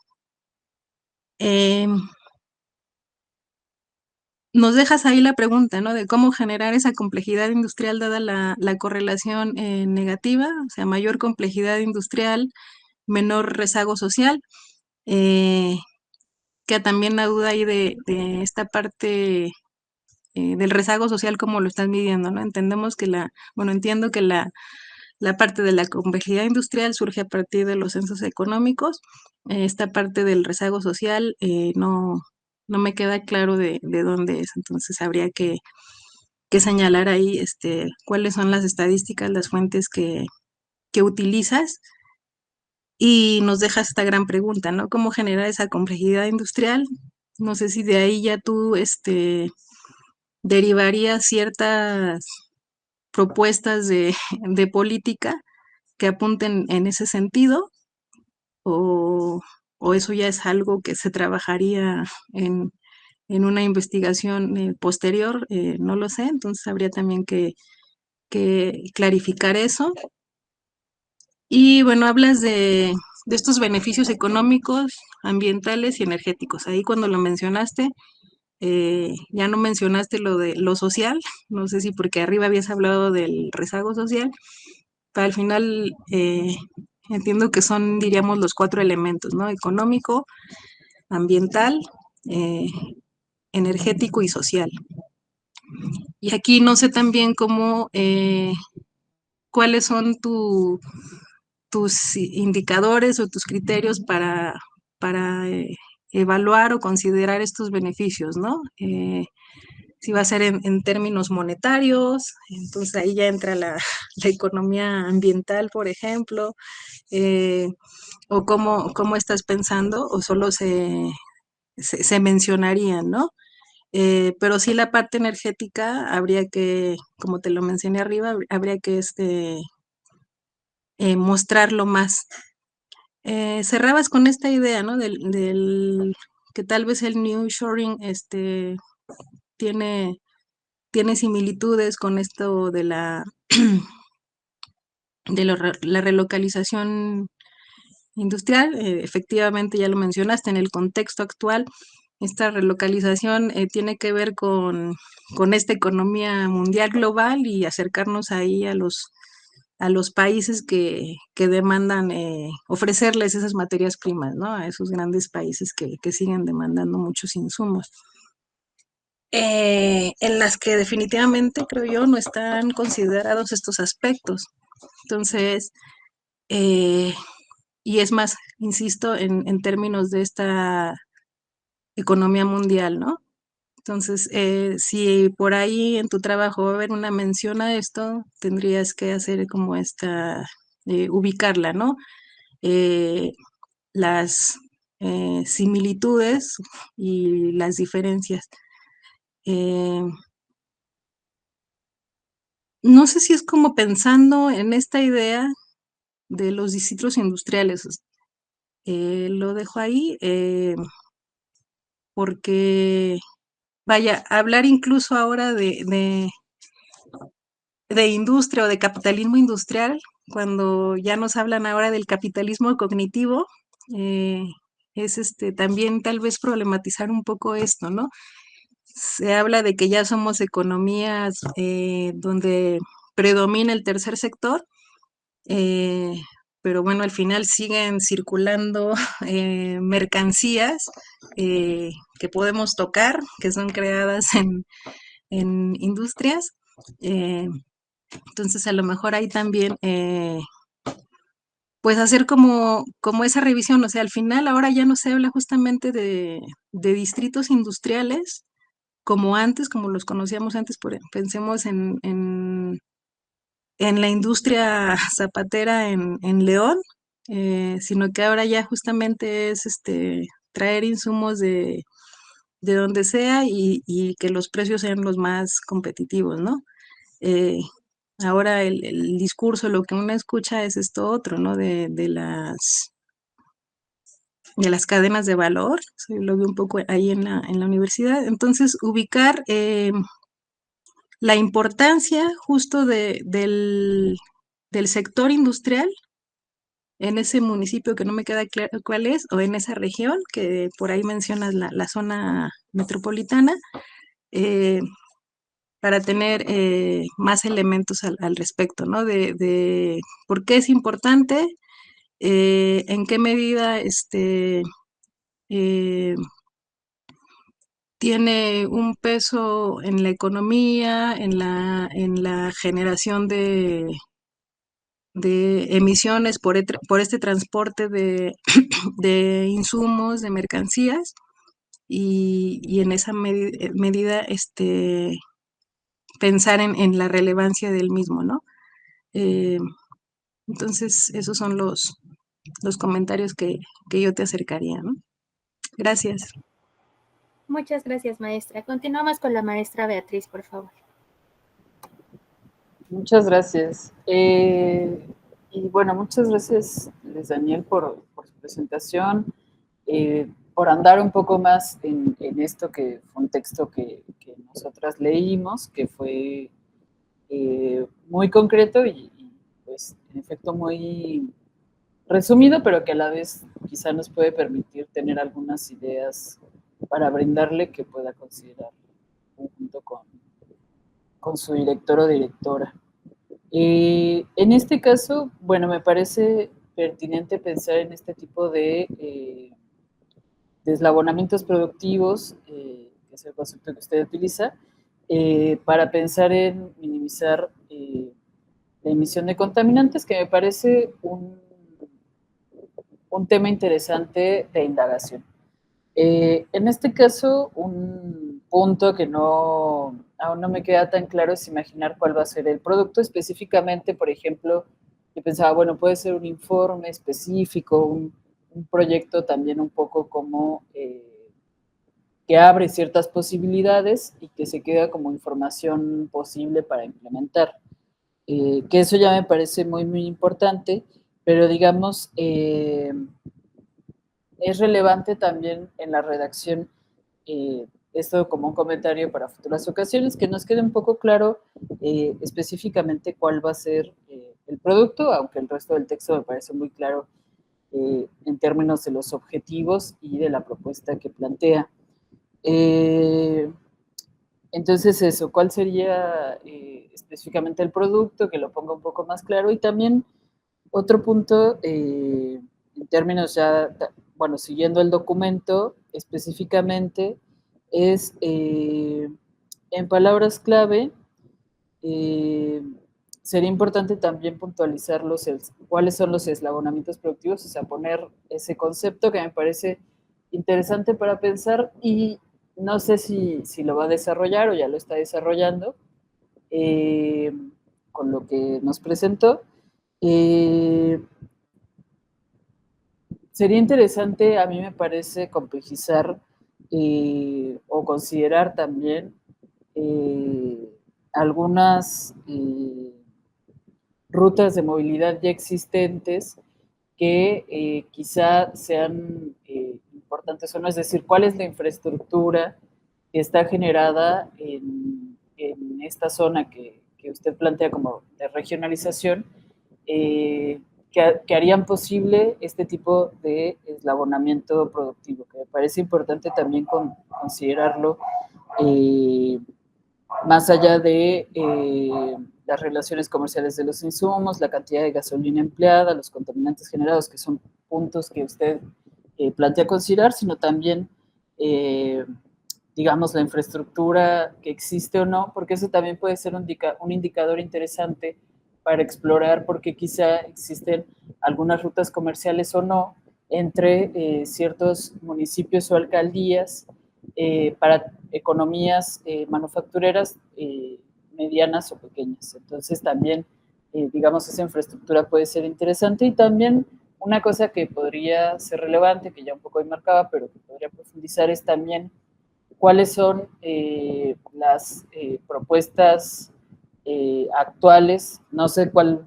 Nos dejas ahí la pregunta, ¿no? De cómo generar esa complejidad industrial dada la correlación negativa, o sea, mayor complejidad industrial, menor rezago social. Que también la duda ahí de esta parte del rezago social, ¿cómo lo estás midiendo, no? Entendemos que entiendo que la parte de la complejidad industrial surge a partir de los censos económicos. Esta parte del rezago social no me queda claro de dónde es, entonces habría que señalar ahí cuáles son las estadísticas, las fuentes que utilizas, y nos deja esta gran pregunta, ¿no? ¿Cómo generar esa complejidad industrial? No sé si de ahí ya tú derivarías ciertas propuestas de política que apunten en ese sentido, o eso ya es algo que se trabajaría en una investigación posterior, no lo sé, entonces habría también que clarificar eso. Y bueno, hablas de estos beneficios económicos, ambientales y energéticos. Ahí cuando lo mencionaste, ya no mencionaste lo de lo social, no sé si porque arriba habías hablado del rezago social, pero al final entiendo que son, diríamos, los 4 elementos, ¿no? Económico, ambiental, eh, energético y social. Y aquí no sé también cuáles son tus indicadores o tus criterios para evaluar o considerar estos beneficios, ¿no? Si va a ser en términos monetarios, entonces ahí ya entra la economía ambiental, por ejemplo, o cómo estás pensando, o solo se mencionarían, ¿no? Pero sí la parte energética habría que, como te lo mencioné arriba, habría que mostrarlo más. Cerrabas con esta idea, ¿no? Que tal vez el nearshoring tiene, tiene similitudes con esto de la relocalización industrial. Efectivamente, ya lo mencionaste, en el contexto actual, esta relocalización tiene que ver con esta economía mundial global y acercarnos ahí a los países que demandan ofrecerles esas materias primas, ¿no? A esos grandes países que siguen demandando muchos insumos. En las que definitivamente, creo yo, no están considerados estos aspectos. Entonces, y es más, insisto, en términos de esta economía mundial, ¿no? Entonces, si por ahí en tu trabajo va a haber una mención a esto, tendrías que hacer como ubicarla, ¿no? Las similitudes y las diferencias. No sé si es como pensando en esta idea de los distritos industriales. Lo dejo ahí porque, vaya, hablar incluso ahora de industria o de capitalismo industrial, cuando ya nos hablan ahora del capitalismo cognitivo, eh, es también tal vez problematizar un poco esto, ¿no? Se habla de que ya somos economías donde predomina el tercer sector, eh, pero bueno, al final siguen circulando mercancías que podemos tocar, que son creadas en industrias. Entonces, a lo mejor ahí también, pues hacer como esa revisión, o sea, al final ahora ya no se habla justamente de distritos industriales como antes, como los conocíamos antes, pensemos en la industria zapatera en León, sino que ahora ya justamente es traer insumos de donde sea y que los precios sean los más competitivos, ¿no? Eh, Ahora el discurso, lo que uno escucha es esto otro, ¿no? De las cadenas de valor, lo vi un poco ahí en la universidad. Entonces, ubicar la importancia justo del sector industrial en ese municipio que no me queda claro cuál es, o en esa región, que por ahí mencionas la zona metropolitana, eh, para tener más elementos al respecto, ¿no? De por qué es importante, en qué medida eh, tiene un peso en la economía, en la generación de emisiones por este transporte de insumos, de mercancías, y en esa medida pensar en la relevancia del mismo, ¿no? Eh, entonces, esos son los comentarios que yo te acercaría, ¿no? Gracias. Muchas gracias, maestra. Continuamos con la maestra Beatriz, por favor. Muchas gracias. Y bueno, muchas gracias, Luis Daniel, por su presentación, por andar un poco más en esto que fue un texto que nosotras leímos, que fue muy concreto y, pues, en efecto, muy resumido, pero que a la vez quizá nos puede permitir tener algunas ideas para brindarle que pueda considerar junto con su director o directora. En este caso, bueno, me parece pertinente pensar en este tipo de eslabonamientos productivos, que es el concepto que usted utiliza, para pensar en minimizar la emisión de contaminantes, que me parece un tema interesante de indagación. En este caso, un punto que aún no me queda tan claro es imaginar cuál va a ser el producto específicamente. Por ejemplo, yo pensaba, bueno, puede ser un informe específico, un proyecto también un poco como que abre ciertas posibilidades y que se queda como información posible para implementar. Que eso ya me parece muy, muy importante, pero digamos, es relevante también en la redacción, esto como un comentario para futuras ocasiones, que nos quede un poco claro específicamente cuál va a ser el producto, aunque el resto del texto me parece muy claro en términos de los objetivos y de la propuesta que plantea. Entonces eso, ¿cuál sería específicamente el producto? Que lo ponga un poco más claro. Y también otro punto, en términos ya, bueno, siguiendo el documento específicamente, es en palabras clave, eh, sería importante también puntualizar cuáles son los eslabonamientos productivos, o sea, poner ese concepto que me parece interesante para pensar y no sé si lo va a desarrollar o ya lo está desarrollando eh, con lo que nos presentó. Sería interesante, a mí me parece, complejizar o considerar también algunas rutas de movilidad ya existentes que quizá sean importantes o no, es decir, cuál es la infraestructura que está generada en esta zona que usted plantea como de regionalización, que harían posible este tipo de eslabonamiento productivo, que me parece importante también considerarlo más allá de las relaciones comerciales de los insumos, la cantidad de gasolina empleada, los contaminantes generados, que son puntos que usted plantea considerar, sino también, digamos, la infraestructura que existe o no, porque eso también puede ser un indicador interesante para explorar por qué quizá existen algunas rutas comerciales o no entre ciertos municipios o alcaldías para economías manufactureras medianas o pequeñas. Entonces también, digamos, esa infraestructura puede ser interesante y también una cosa que podría ser relevante, que ya un poco enmarcaba, pero que podría profundizar es también cuáles son las propuestas actuales, no sé cuál,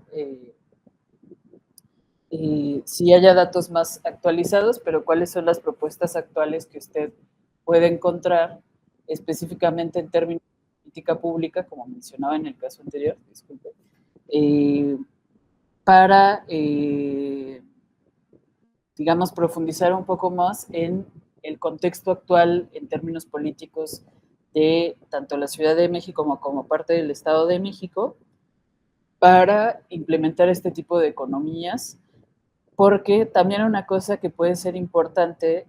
si haya datos más actualizados, pero cuáles son las propuestas actuales que usted puede encontrar específicamente en términos de política pública, como mencionaba en el caso anterior, disculpe, para, digamos, profundizar un poco más en el contexto actual en términos políticos de tanto la Ciudad de México como parte del Estado de México, para implementar este tipo de economías, porque también una cosa que puede ser importante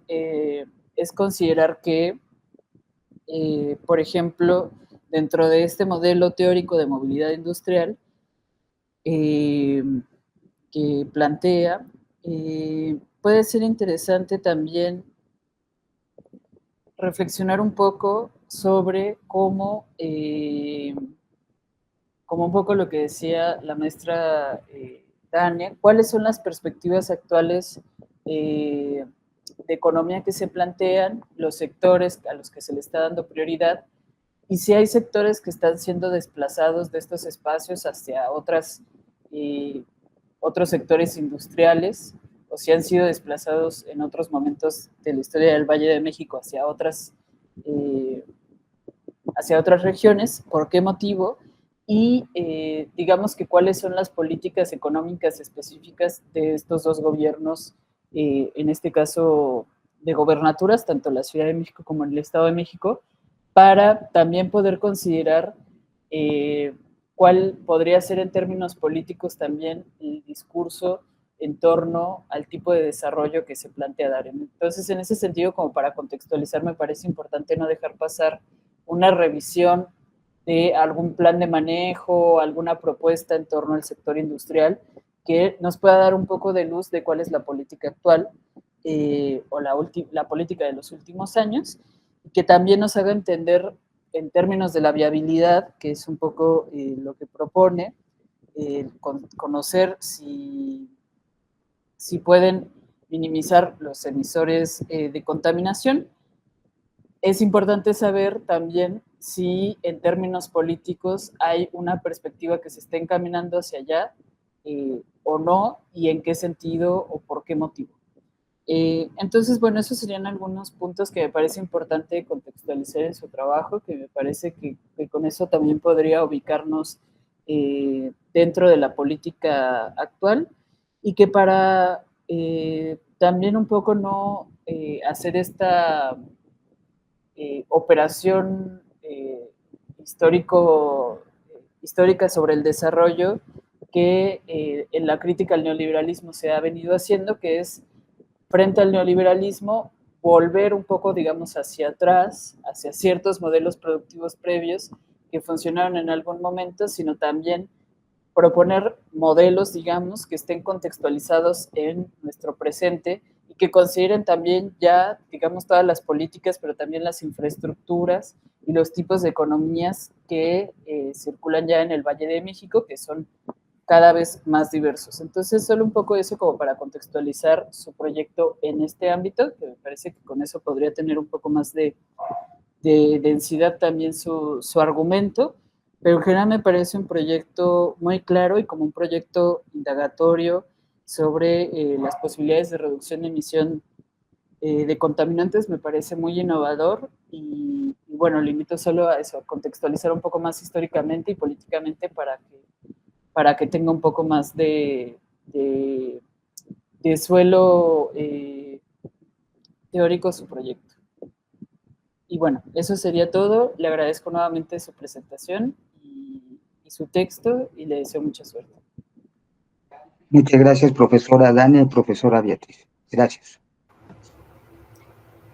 es considerar que por ejemplo, dentro de este modelo teórico de movilidad industrial que plantea, puede ser interesante también reflexionar un poco sobre cómo, como un poco lo que decía la maestra Dania, cuáles son las perspectivas actuales de economía que se plantean, los sectores a los que se le está dando prioridad, y si hay sectores que están siendo desplazados de estos espacios hacia otros sectores industriales, o si han sido desplazados en otros momentos de la historia del Valle de México hacia otras regiones, por qué motivo, y digamos que cuáles son las políticas económicas específicas de estos dos gobiernos, en este caso de gobernaturas, tanto la Ciudad de México como el Estado de México, para también poder considerar cuál podría ser en términos políticos también el discurso en torno al tipo de desarrollo que se plantea dar. Entonces, en ese sentido, como para contextualizar, me parece importante no dejar pasar una revisión de algún plan de manejo, alguna propuesta en torno al sector industrial que nos pueda dar un poco de luz de cuál es la política actual o la política de los últimos años, y que también nos haga entender en términos de la viabilidad, que es un poco lo que propone, conocer si pueden minimizar los emisores de contaminación. Es importante saber también si en términos políticos hay una perspectiva que se esté encaminando hacia allá o no, y en qué sentido o por qué motivo. Entonces, bueno, esos serían algunos puntos que me parece importante contextualizar en su trabajo, que me parece que con eso también podría ubicarnos dentro de la política actual, y que para también un poco no hacer esta operación histórica sobre el desarrollo que en la crítica al neoliberalismo se ha venido haciendo, que es frente al neoliberalismo volver un poco, digamos, hacia atrás, hacia ciertos modelos productivos previos que funcionaron en algún momento, sino también proponer modelos, digamos, que estén contextualizados en nuestro presente y que consideren también ya, digamos, todas las políticas, pero también las infraestructuras y los tipos de economías que circulan ya en el Valle de México, que son cada vez más diversos. Entonces, solo un poco eso como para contextualizar su proyecto en este ámbito, que me parece que con eso podría tener un poco más de densidad también su argumento, pero en general me parece un proyecto muy claro y como un proyecto indagatorio sobre las posibilidades de reducción de emisión de contaminantes. Me parece muy innovador y bueno, le invito solo a eso, a contextualizar un poco más históricamente y políticamente para que tenga un poco más de suelo teórico su proyecto. Y bueno, eso sería todo. Le agradezco nuevamente su presentación y su texto y le deseo mucha suerte. Muchas gracias, profesora Dania y profesora Beatriz. Gracias.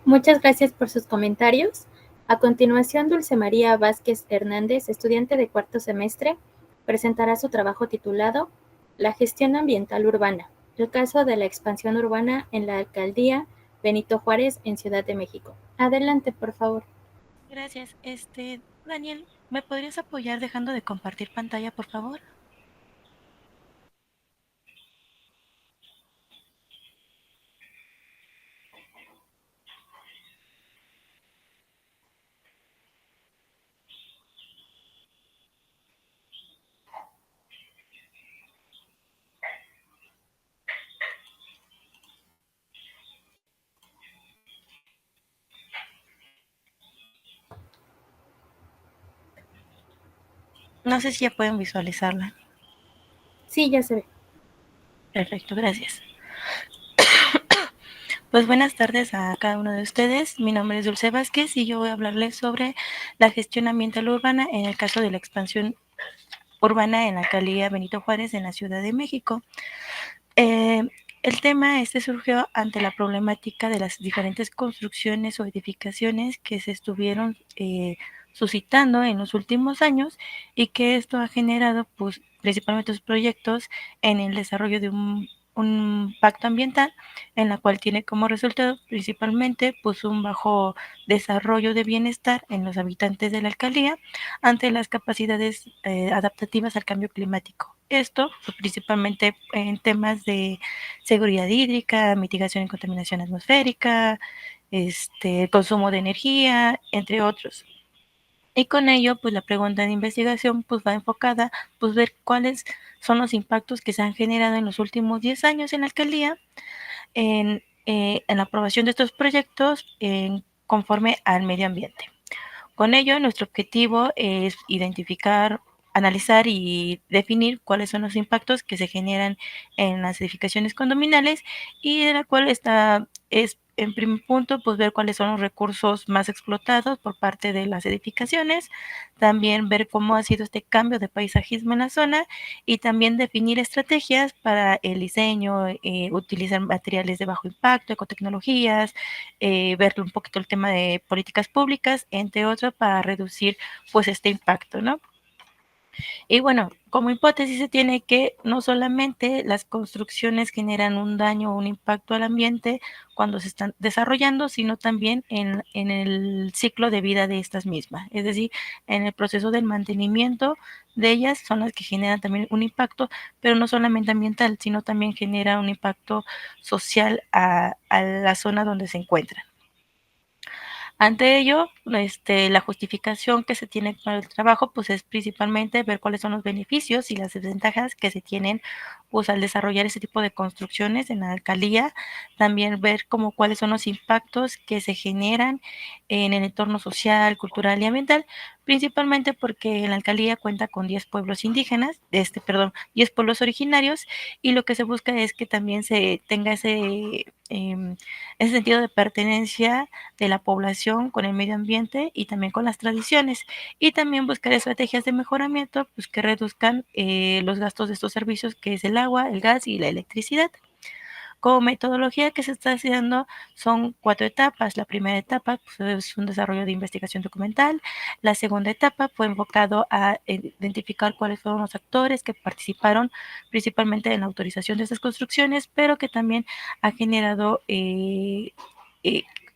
Muchas gracias por sus comentarios. A continuación, Dulce María Vázquez Hernández, estudiante de cuarto semestre, presentará su trabajo titulado La gestión ambiental urbana, el caso de la expansión urbana en la alcaldía Benito Juárez en Ciudad de México. Adelante, por favor. Gracias. Daniel, ¿me podrías apoyar dejando de compartir pantalla, por favor? No sé si ya pueden visualizarla. Sí, ya se ve. Perfecto, gracias. Pues buenas tardes a cada uno de ustedes. Mi nombre es Dulce Vázquez y yo voy a hablarles sobre la gestión ambiental urbana en el caso de la expansión urbana en la alcaldía Benito Juárez en la Ciudad de México. El tema surgió ante la problemática de las diferentes construcciones o edificaciones que se estuvieron suscitando en los últimos años y que esto ha generado pues principalmente los proyectos en el desarrollo de un pacto ambiental en la cual tiene como resultado principalmente pues un bajo desarrollo de bienestar en los habitantes de la alcaldía ante las capacidades adaptativas al cambio climático. Esto pues, principalmente en temas de seguridad hídrica, mitigación de contaminación atmosférica, consumo de energía, entre otros. Y con ello, pues la pregunta de investigación pues va enfocada, pues ver cuáles son los impactos que se han generado en los últimos 10 años en la alcaldía en la aprobación de estos proyectos conforme al medio ambiente. Con ello, nuestro objetivo es identificar, analizar y definir cuáles son los impactos que se generan en las edificaciones condominales y de la cual es en primer punto pues ver cuáles son los recursos más explotados por parte de las edificaciones, también ver cómo ha sido este cambio de paisajismo en la zona y también definir estrategias para el diseño, utilizar materiales de bajo impacto, ecotecnologías, ver un poquito el tema de políticas públicas, entre otros, para reducir pues este impacto, ¿no? Y bueno, como hipótesis se tiene que no solamente las construcciones generan un daño o un impacto al ambiente cuando se están desarrollando, sino también en el ciclo de vida de estas mismas. Es decir, en el proceso del mantenimiento de ellas son las que generan también un impacto, pero no solamente ambiental, sino también genera un impacto social a la zona donde se encuentran. Ante ello, la justificación que se tiene para el trabajo, pues es principalmente ver cuáles son los beneficios y las desventajas que se tienen, pues al desarrollar ese tipo de construcciones en la alcaldía, también ver como cuáles son los impactos que se generan en el entorno social, cultural y ambiental, principalmente porque la alcaldía cuenta con 10 pueblos indígenas, 10 pueblos originarios, y lo que se busca es que también se tenga ese sentido de pertenencia de la población con el medio ambiente y también con las tradiciones y también buscar estrategias de mejoramiento pues que reduzcan los gastos de estos servicios que es el agua, el gas y la electricidad. Como metodología que se está haciendo son 4 etapas. La primera etapa pues, es un desarrollo de investigación documental. La segunda etapa fue enfocado a identificar cuáles fueron los actores que participaron principalmente en la autorización de estas construcciones, pero que también ha generado eh,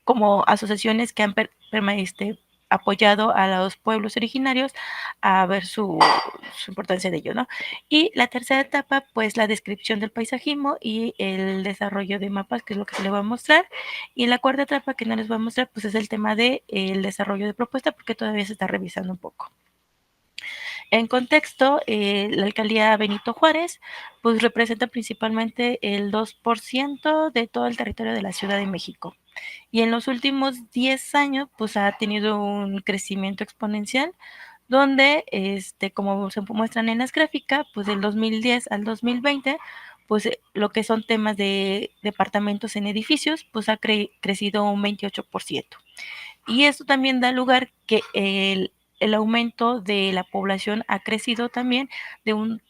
como asociaciones que han apoyado a los pueblos originarios a ver su importancia de ello, ¿no? Y la tercera etapa, pues la descripción del paisajismo y el desarrollo de mapas, que es lo que se le va a mostrar. Y la cuarta etapa que no les voy a mostrar, pues es el tema de el desarrollo de propuesta, porque todavía se está revisando un poco. En contexto, la alcaldía Benito Juárez, pues representa principalmente el 2% de todo el territorio de la Ciudad de México. Y en los últimos 10 años, pues ha tenido un crecimiento exponencial, donde, como se muestran en las gráficas, pues del 2010 al 2020, pues lo que son temas de departamentos en edificios, pues ha crecido un 28%. Y esto también da lugar que el aumento de la población ha crecido también de un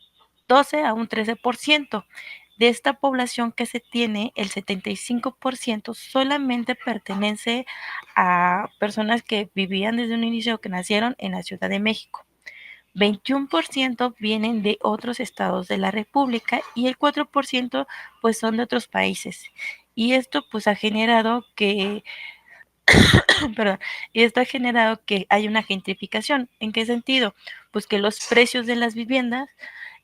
12 a un 13%. De esta población que se tiene, el 75% solamente pertenece a personas que vivían desde un inicio, que nacieron en la Ciudad de México. 21% vienen de otros estados de la República y el 4% pues son de otros países. Y esto pues ha generado que perdón, y esto ha generado que hay una gentrificación. ¿En qué sentido? Pues que los precios de las viviendas,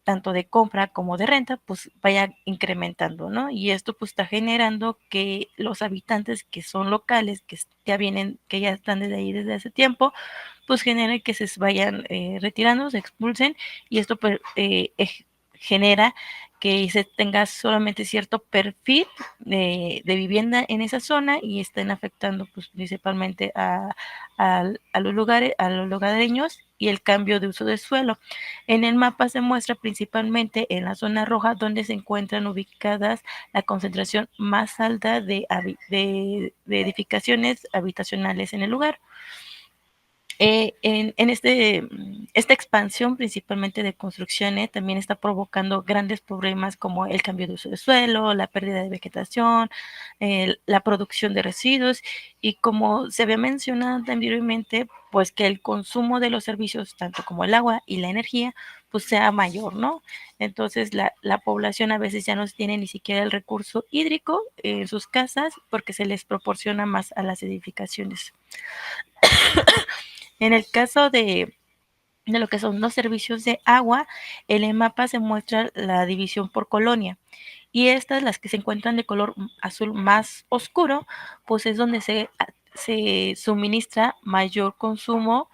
tanto de compra como de renta, pues vayan incrementando, ¿no? Y esto pues está generando que los habitantes que son locales, que ya vienen, que ya están desde ahí desde hace tiempo, pues genere que se vayan retirando, se expulsen, y esto pues, genera que se tenga solamente cierto perfil de vivienda en esa zona y estén afectando pues principalmente a los lugares, a los lugareños y el cambio de uso de suelo. En el mapa se muestra principalmente en la zona roja donde se encuentran ubicadas la concentración más alta de edificaciones habitacionales en el lugar. Esta expansión principalmente de construcciones también está provocando grandes problemas como el cambio de uso de suelo, la pérdida de vegetación, la producción de residuos y como se había mencionado anteriormente, pues que el consumo de los servicios, tanto como el agua y la energía, pues sea mayor, ¿no? Entonces la población a veces ya no tiene ni siquiera el recurso hídrico en sus casas porque se les proporciona más a las edificaciones. En el caso de lo que son los servicios de agua, en el mapa se muestra la división por colonia. Y estas, las que se encuentran de color azul más oscuro, pues es donde se suministra mayor consumo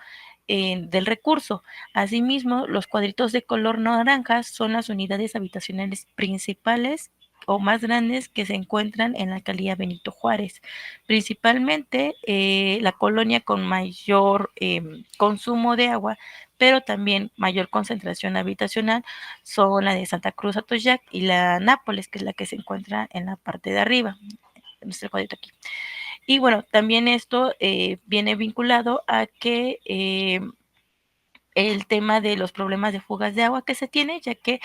del recurso. Asimismo, los cuadritos de color naranja son las unidades habitacionales principales o más grandes que se encuentran en la alcaldía Benito Juárez. Principalmente la colonia con mayor consumo de agua, pero también mayor concentración habitacional son la de Santa Cruz Atoyac y la Nápoles, que es la que se encuentra en la parte de arriba, en nuestro cuadrito aquí. Y bueno, también esto viene vinculado a que el tema de los problemas de fugas de agua que se tiene, ya que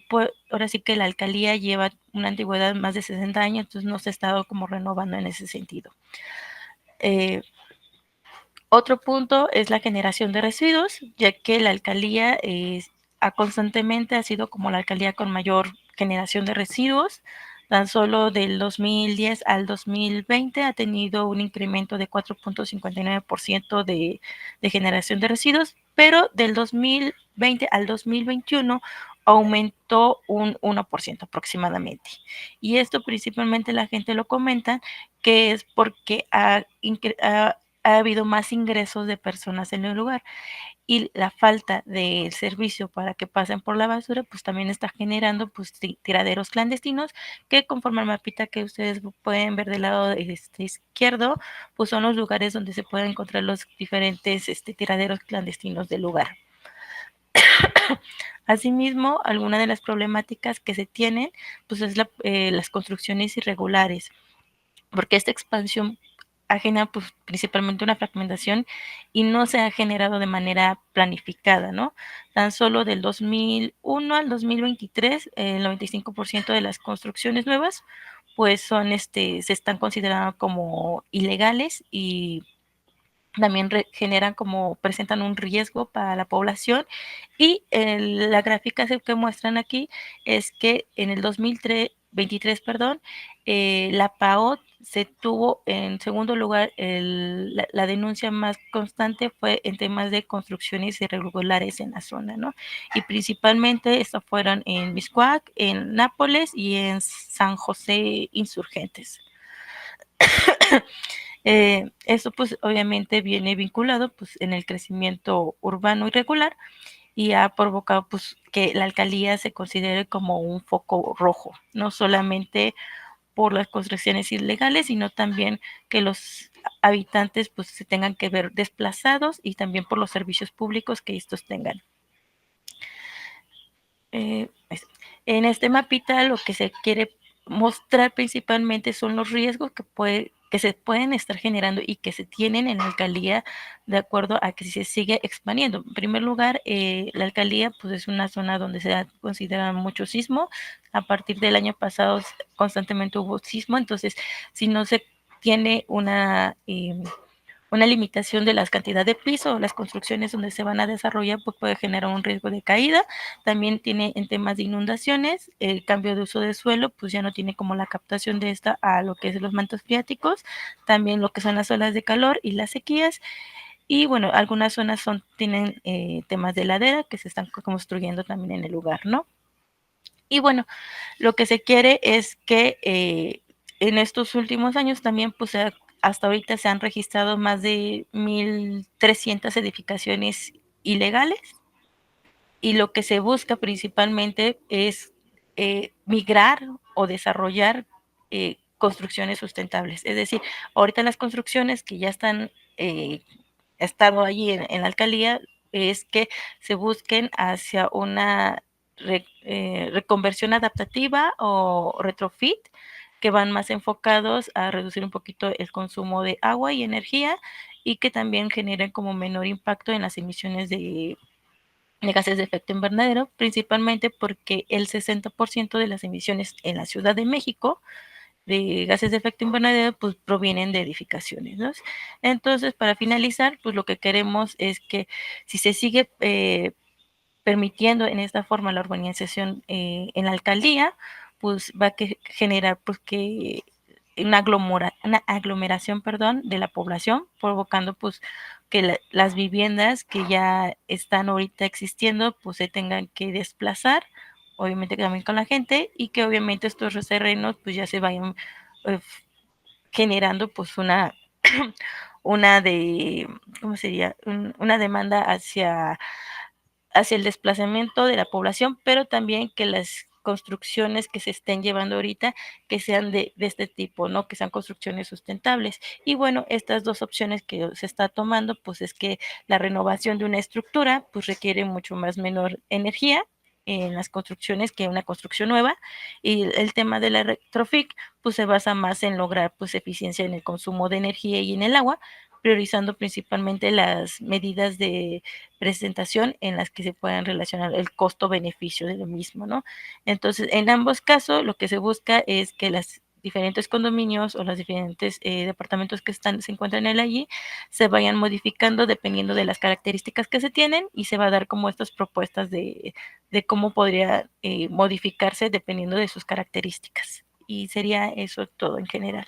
pues, ahora sí que la alcaldía lleva una antigüedad más de 60 años, entonces no se ha estado como renovando en ese sentido. Otro punto es la generación de residuos, ya que la alcaldía constantemente ha sido como la alcaldía con mayor generación de residuos. Tan solo del 2010 al 2020 ha tenido un incremento de 4.59% de generación de residuos, pero del 2020 al 2021 aumentó un 1% aproximadamente. Y esto principalmente la gente lo comenta que es porque ha habido más ingresos de personas en el lugar y la falta del servicio para que pasen por la basura, pues también está generando pues tiraderos clandestinos que conforme al mapita que ustedes pueden ver del lado izquierdo, pues son los lugares donde se pueden encontrar los diferentes tiraderos clandestinos del lugar. Asimismo, alguna de las problemáticas que se tienen, pues es las construcciones irregulares, porque esta expansión ajena pues principalmente una fragmentación y no se ha generado de manera planificada, ¿no? Tan solo del 2001 al 2023, el 95% de las construcciones nuevas pues son se están considerando como ilegales y también generan como presentan un riesgo para la población y la gráfica que muestran aquí es que en el 2023, perdón, la PAOT se tuvo en segundo lugar, la denuncia más constante fue en temas de construcciones irregulares en la zona, ¿no? Y principalmente estas fueron en Miscuac, en Nápoles y en San José Insurgentes. Esto pues obviamente viene vinculado pues en el crecimiento urbano irregular y ha provocado pues que la alcaldía se considere como un foco rojo, no solamente por las construcciones ilegales, sino también que los habitantes pues se tengan que ver desplazados y también por los servicios públicos que estos tengan. En este mapita lo que se quiere mostrar principalmente son los riesgos que se pueden estar generando y que se tienen en la alcaldía de acuerdo a que se sigue expandiendo. En primer lugar, la alcaldía pues es una zona donde se considera mucho sismo. A partir del año pasado constantemente hubo sismo, entonces si no se tiene una limitación de la cantidad de piso o las construcciones donde se van a desarrollar, pues puede generar un riesgo de caída. También tiene en temas de inundaciones, el cambio de uso de suelo, pues ya no tiene como la captación de esta a lo que es los mantos freáticos, también lo que son las olas de calor y las sequías. Y bueno, algunas zonas tienen temas de ladera que se están construyendo también en el lugar, ¿no? Y bueno, lo que se quiere es que en estos últimos años también, pues hasta ahorita se han registrado más de 1,300 edificaciones ilegales y lo que se busca principalmente es migrar o desarrollar construcciones sustentables. Es decir, ahorita las construcciones que ya están estado allí en la alcaldía es que se busquen hacia una reconversión adaptativa o retrofit que van más enfocados a reducir un poquito el consumo de agua y energía y que también generen como menor impacto en las emisiones de gases de efecto invernadero, principalmente porque el 60% de las emisiones en la Ciudad de México de gases de efecto invernadero pues provienen de edificaciones, ¿no? Entonces, para finalizar, pues lo que queremos es que si se sigue permitiendo en esta forma la urbanización en la alcaldía, pues va a generar pues que una aglomeración, perdón, de la población, provocando pues que las viviendas que ya están ahorita existiendo pues se tengan que desplazar, obviamente también con la gente, y que obviamente estos terrenos pues ya se vayan eh, generando pues una de, ¿cómo sería? Una demanda hacia el desplazamiento de la población, pero también que las construcciones que se estén llevando ahorita que sean de este tipo, ¿no? Que sean construcciones sustentables. Y bueno, estas dos opciones que se está tomando, pues es que la renovación de una estructura, pues requiere mucho más menor energía en las construcciones que una construcción nueva, y el tema de la retrofit pues se basa más en lograr pues eficiencia en el consumo de energía y en el agua, priorizando principalmente las medidas de presentación en las que se puedan relacionar el costo-beneficio de lo mismo, ¿no? Entonces, en ambos casos, lo que se busca es que las diferentes condominios o los diferentes departamentos que se encuentran en allí se vayan modificando dependiendo de las características que se tienen, y se va a dar como estas propuestas de cómo podría modificarse dependiendo de sus características. Y sería eso todo en general.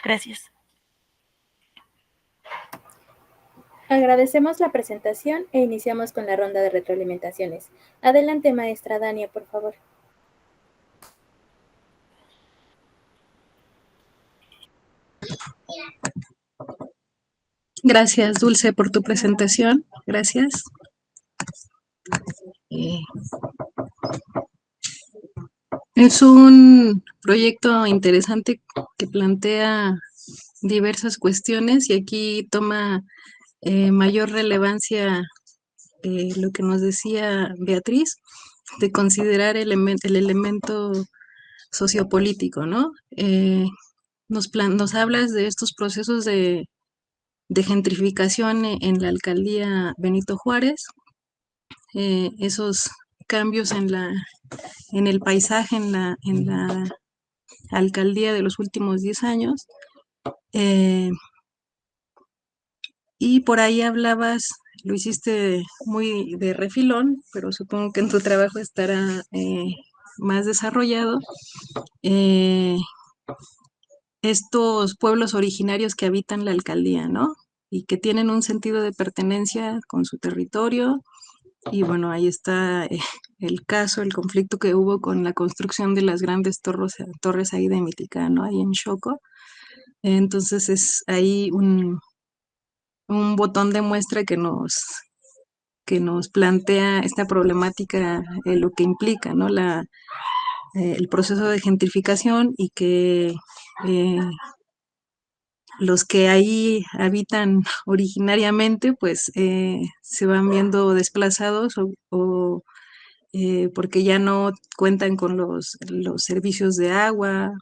Gracias. Agradecemos la presentación e iniciamos con la ronda de retroalimentaciones. Adelante, maestra Dania, por favor. Gracias, Dulce, por tu presentación. Gracias. Es un proyecto interesante que plantea diversas cuestiones y aquí toma mayor relevancia lo que nos decía Beatriz, de considerar el elemento sociopolítico, ¿no? Nos hablas de estos procesos de gentrificación en la alcaldía Benito Juárez, esos cambios en el paisaje en la alcaldía de los últimos 10 años. Y por ahí hablabas, lo hiciste muy de refilón, pero supongo que en tu trabajo estará más desarrollado. Estos pueblos originarios que habitan la alcaldía, ¿no? Y que tienen un sentido de pertenencia con su territorio. Y bueno, ahí está el caso, el conflicto que hubo con la construcción de las grandes torres ahí de Miticán, ¿no? Ahí en Xoco. Entonces es ahí un botón de muestra que nos plantea esta problemática, lo que implica, ¿no? El proceso de gentrificación y que los que ahí habitan originariamente, pues se van viendo desplazados o porque ya no cuentan con los servicios de agua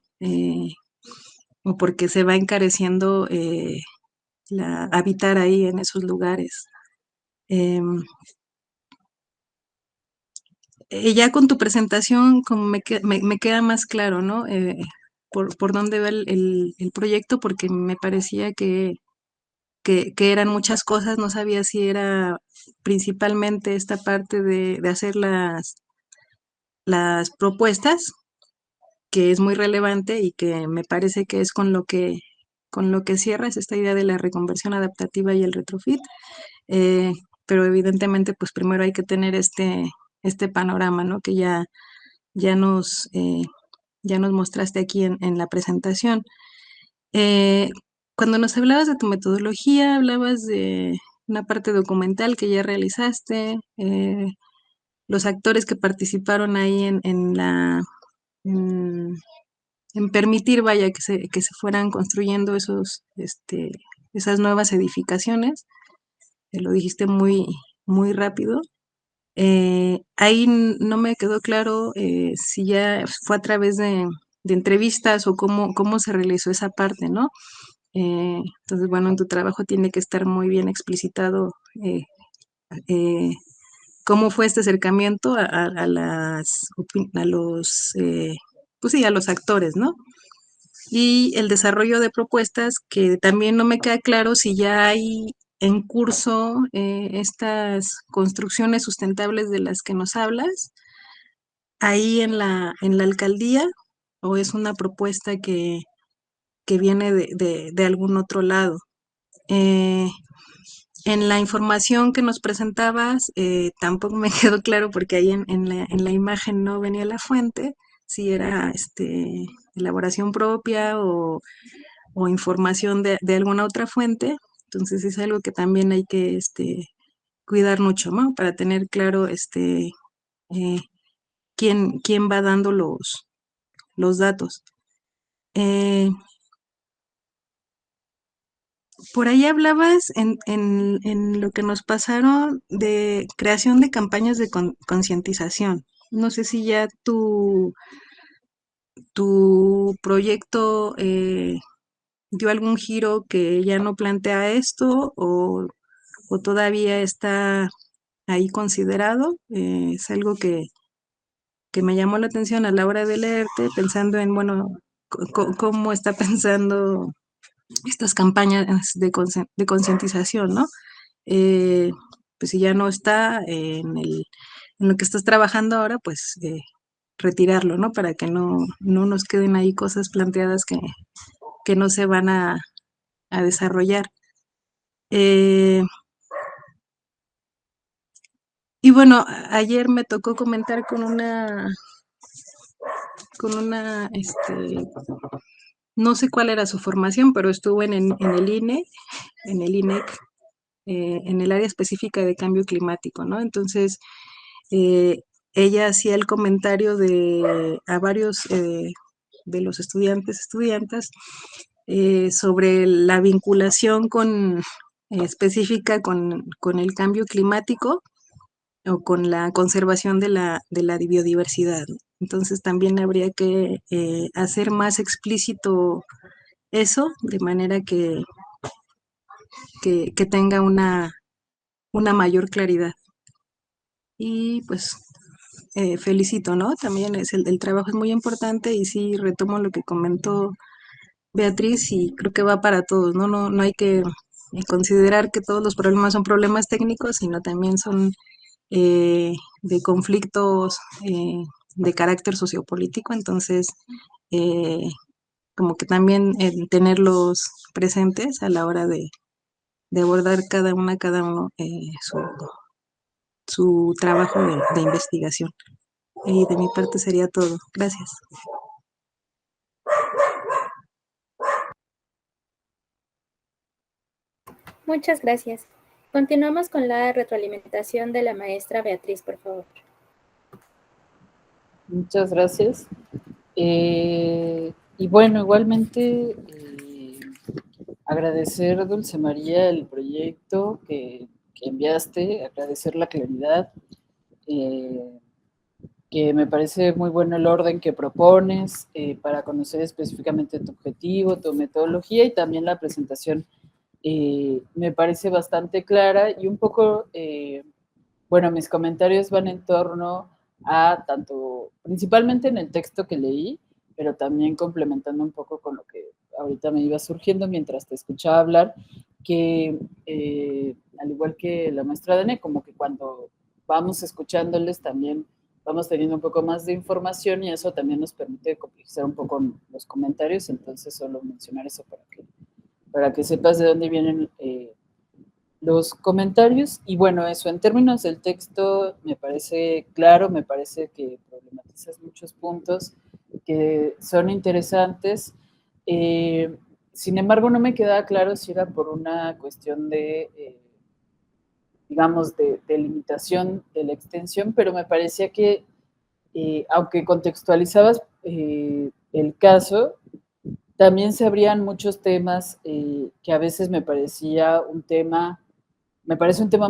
o porque se va encareciendo habitar ahí en esos lugares. Ya con tu presentación como me queda más claro, ¿no? Por dónde va el proyecto, porque me parecía que eran muchas cosas, no sabía si era principalmente esta parte de hacer las propuestas, que es muy relevante y que me parece que es con lo que cierras esta idea de la reconversión adaptativa y el retrofit. Eh, pero evidentemente, pues primero hay que tener este panorama, ¿no? Que ya nos, eh, ya nos mostraste aquí en la presentación. Cuando nos hablabas de tu metodología, hablabas de una parte documental que ya realizaste, los actores que participaron ahí en, en permitir, vaya, que se fueran construyendo esas nuevas edificaciones. Lo dijiste muy rápido. Ahí no me quedó claro si ya fue a través entrevistas o cómo se realizó esa parte, ¿no? Entonces, bueno, en tu trabajo tiene que estar muy bien explicitado cómo fue este acercamiento a los, pues sí, a los actores, ¿no? Y el desarrollo de propuestas, que también no me queda claro si ya hay en curso estas construcciones sustentables de las que nos hablas, ahí en la alcaldía, o es una propuesta que viene de algún otro lado. En la información que nos presentabas, tampoco me quedó claro porque ahí en la imagen no venía la fuente, si era elaboración propia o información de alguna otra fuente. Entonces es algo que también hay que cuidar mucho, ¿no? Para tener claro eh, quién va dando los datos. Por ahí hablabas en lo que nos pasaron de creación de campañas de concientización. No sé si ya tu proyecto dio algún giro que ya no plantea esto o todavía está ahí considerado. Es algo que me llamó la atención a la hora de leerte, pensando en, bueno, cómo está pensando estas campañas de concientización, ¿no? Pues si ya no está en lo que estás trabajando ahora, pues retirarlo, ¿no? Para que no nos queden ahí cosas planteadas que no se van a desarrollar. Y bueno, ayer me tocó comentar con una, no sé cuál era su formación, pero estuvo en el INE, en el INEC, en el área específica de cambio climático, ¿no? Entonces, ella hacía el comentario a varios de los estudiantas, sobre la vinculación específica con el cambio climático o con la conservación de la biodiversidad. Entonces también habría que hacer más explícito eso, de manera que tenga una mayor claridad. Y pues felicito, ¿no? También el trabajo es muy importante y sí retomo lo que comentó Beatriz y creo que va para todos, ¿no? No hay que considerar que todos los problemas son problemas técnicos, sino también son de conflictos de carácter sociopolítico, entonces como que también tenerlos presentes a la hora de abordar cada uno su trabajo de investigación. Y de mi parte sería todo. Gracias. Muchas gracias. Continuamos con la retroalimentación de la maestra Beatriz, por favor. Muchas gracias. Y bueno, igualmente agradecer, Dulce María, el proyecto que enviaste, agradecer la claridad, que me parece muy bueno el orden que propones para conocer específicamente tu objetivo, tu metodología y también la presentación me parece bastante clara y un poco, bueno, mis comentarios van en torno a tanto, principalmente en el texto que leí, pero también complementando un poco con lo que ahorita me iba surgiendo mientras te escuchaba hablar, que al igual que la maestra Dane, como que cuando vamos escuchándoles también vamos teniendo un poco más de información y eso también nos permite complejizar un poco los comentarios, entonces solo mencionar eso para que sepas de dónde vienen los comentarios. Y bueno, eso, en términos del texto, me parece claro, me parece que problematizas muchos puntos que son interesantes. Sin embargo, no me quedaba claro si era por una cuestión de, digamos, de limitación de la extensión, pero me parecía que, aunque contextualizabas el caso, también se abrían muchos temas que a veces me parece un tema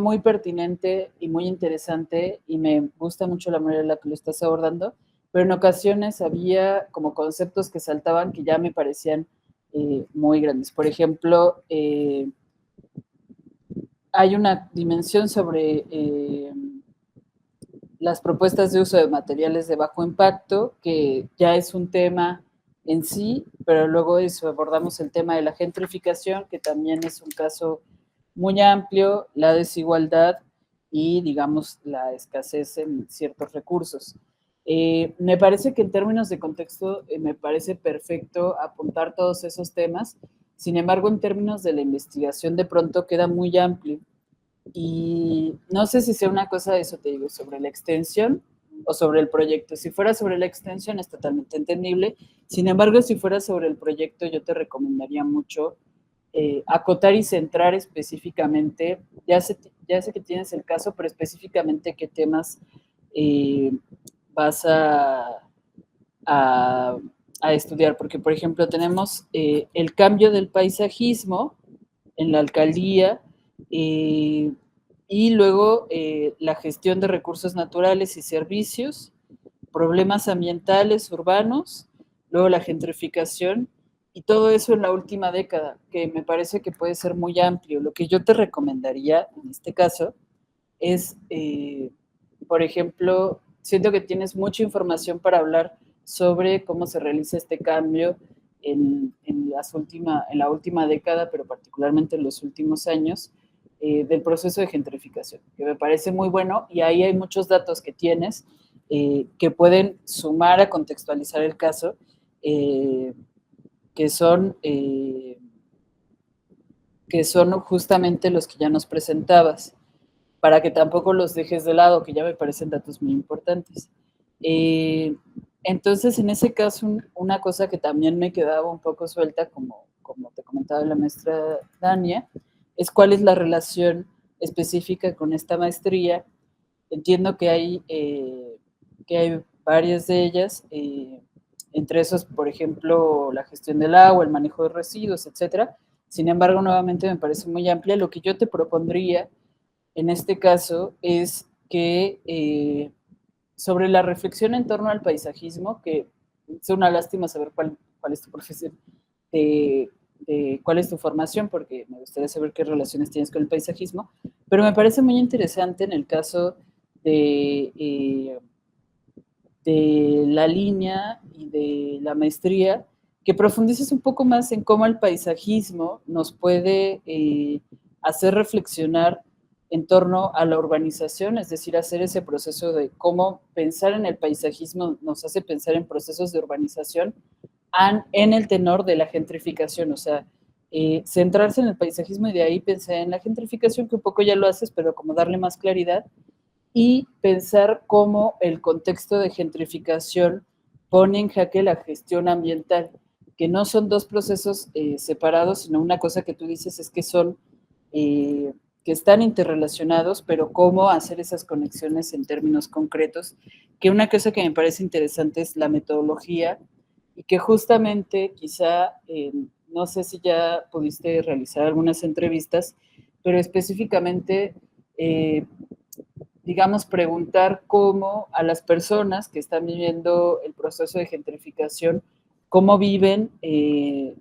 muy pertinente y muy interesante y me gusta mucho la manera en la que lo estás abordando, pero en ocasiones había como conceptos que saltaban que ya me parecían muy grandes. Por ejemplo, hay una dimensión sobre las propuestas de uso de materiales de bajo impacto, que ya es un tema en sí, pero luego eso abordamos el tema de la gentrificación, que también es un caso muy amplio, la desigualdad y, digamos, la escasez en ciertos recursos. Me parece que en términos de contexto me parece perfecto apuntar todos esos temas, sin embargo, en términos de la investigación de pronto queda muy amplio. Y no sé si sea una cosa de eso, te digo, sobre la extensión o sobre el proyecto. Si fuera sobre la extensión es totalmente entendible. Sin embargo, si fuera sobre el proyecto, yo te recomendaría mucho acotar y centrar específicamente, ya sé que tienes el caso, pero específicamente qué temas vas a, a, estudiar. Porque, por ejemplo, tenemos el cambio del paisajismo en la alcaldía, y luego la gestión de recursos naturales y servicios, problemas ambientales urbanos, luego la gentrificación y todo eso en la última década, que me parece que puede ser muy amplio. Lo que yo te recomendaría en este caso es, por ejemplo, siento que tienes mucha información para hablar sobre cómo se realiza este cambio en la última década, pero particularmente en los últimos años, del proceso de gentrificación, que me parece muy bueno, y ahí hay muchos datos que tienes que pueden sumar a contextualizar el caso, que son justamente los que ya nos presentabas, para que tampoco los dejes de lado, que ya me parecen datos muy importantes. Entonces, en ese caso, una cosa que también me quedaba un poco suelta, como te comentaba la maestra Dania, es cuál es la relación específica con esta maestría. Entiendo que hay varias de ellas, entre esos, por ejemplo, la gestión del agua, el manejo de residuos, etcétera. Sin embargo, nuevamente me parece muy amplia. Lo que yo te propondría en este caso es que sobre la reflexión en torno al paisajismo, que es una lástima saber cuál es tu profesión, cuál es tu formación, porque me gustaría saber qué relaciones tienes con el paisajismo, pero me parece muy interesante en el caso de la línea y de la maestría, que profundices un poco más en cómo el paisajismo nos puede hacer reflexionar en torno a la urbanización, es decir, hacer ese proceso de cómo pensar en el paisajismo nos hace pensar en procesos de urbanización en el tenor de la gentrificación, o sea, centrarse en el paisajismo y de ahí pensar en la gentrificación, que un poco ya lo haces, pero como darle más claridad, y pensar cómo el contexto de gentrificación pone en jaque la gestión ambiental, que no son dos procesos separados, sino una cosa que tú dices es que son, que están interrelacionados, pero cómo hacer esas conexiones en términos concretos, que una cosa que me parece interesante es la metodología, y que justamente quizá, no sé si ya pudiste realizar algunas entrevistas, pero específicamente digamos, preguntar cómo a las personas que están viviendo el proceso de gentrificación, cómo viven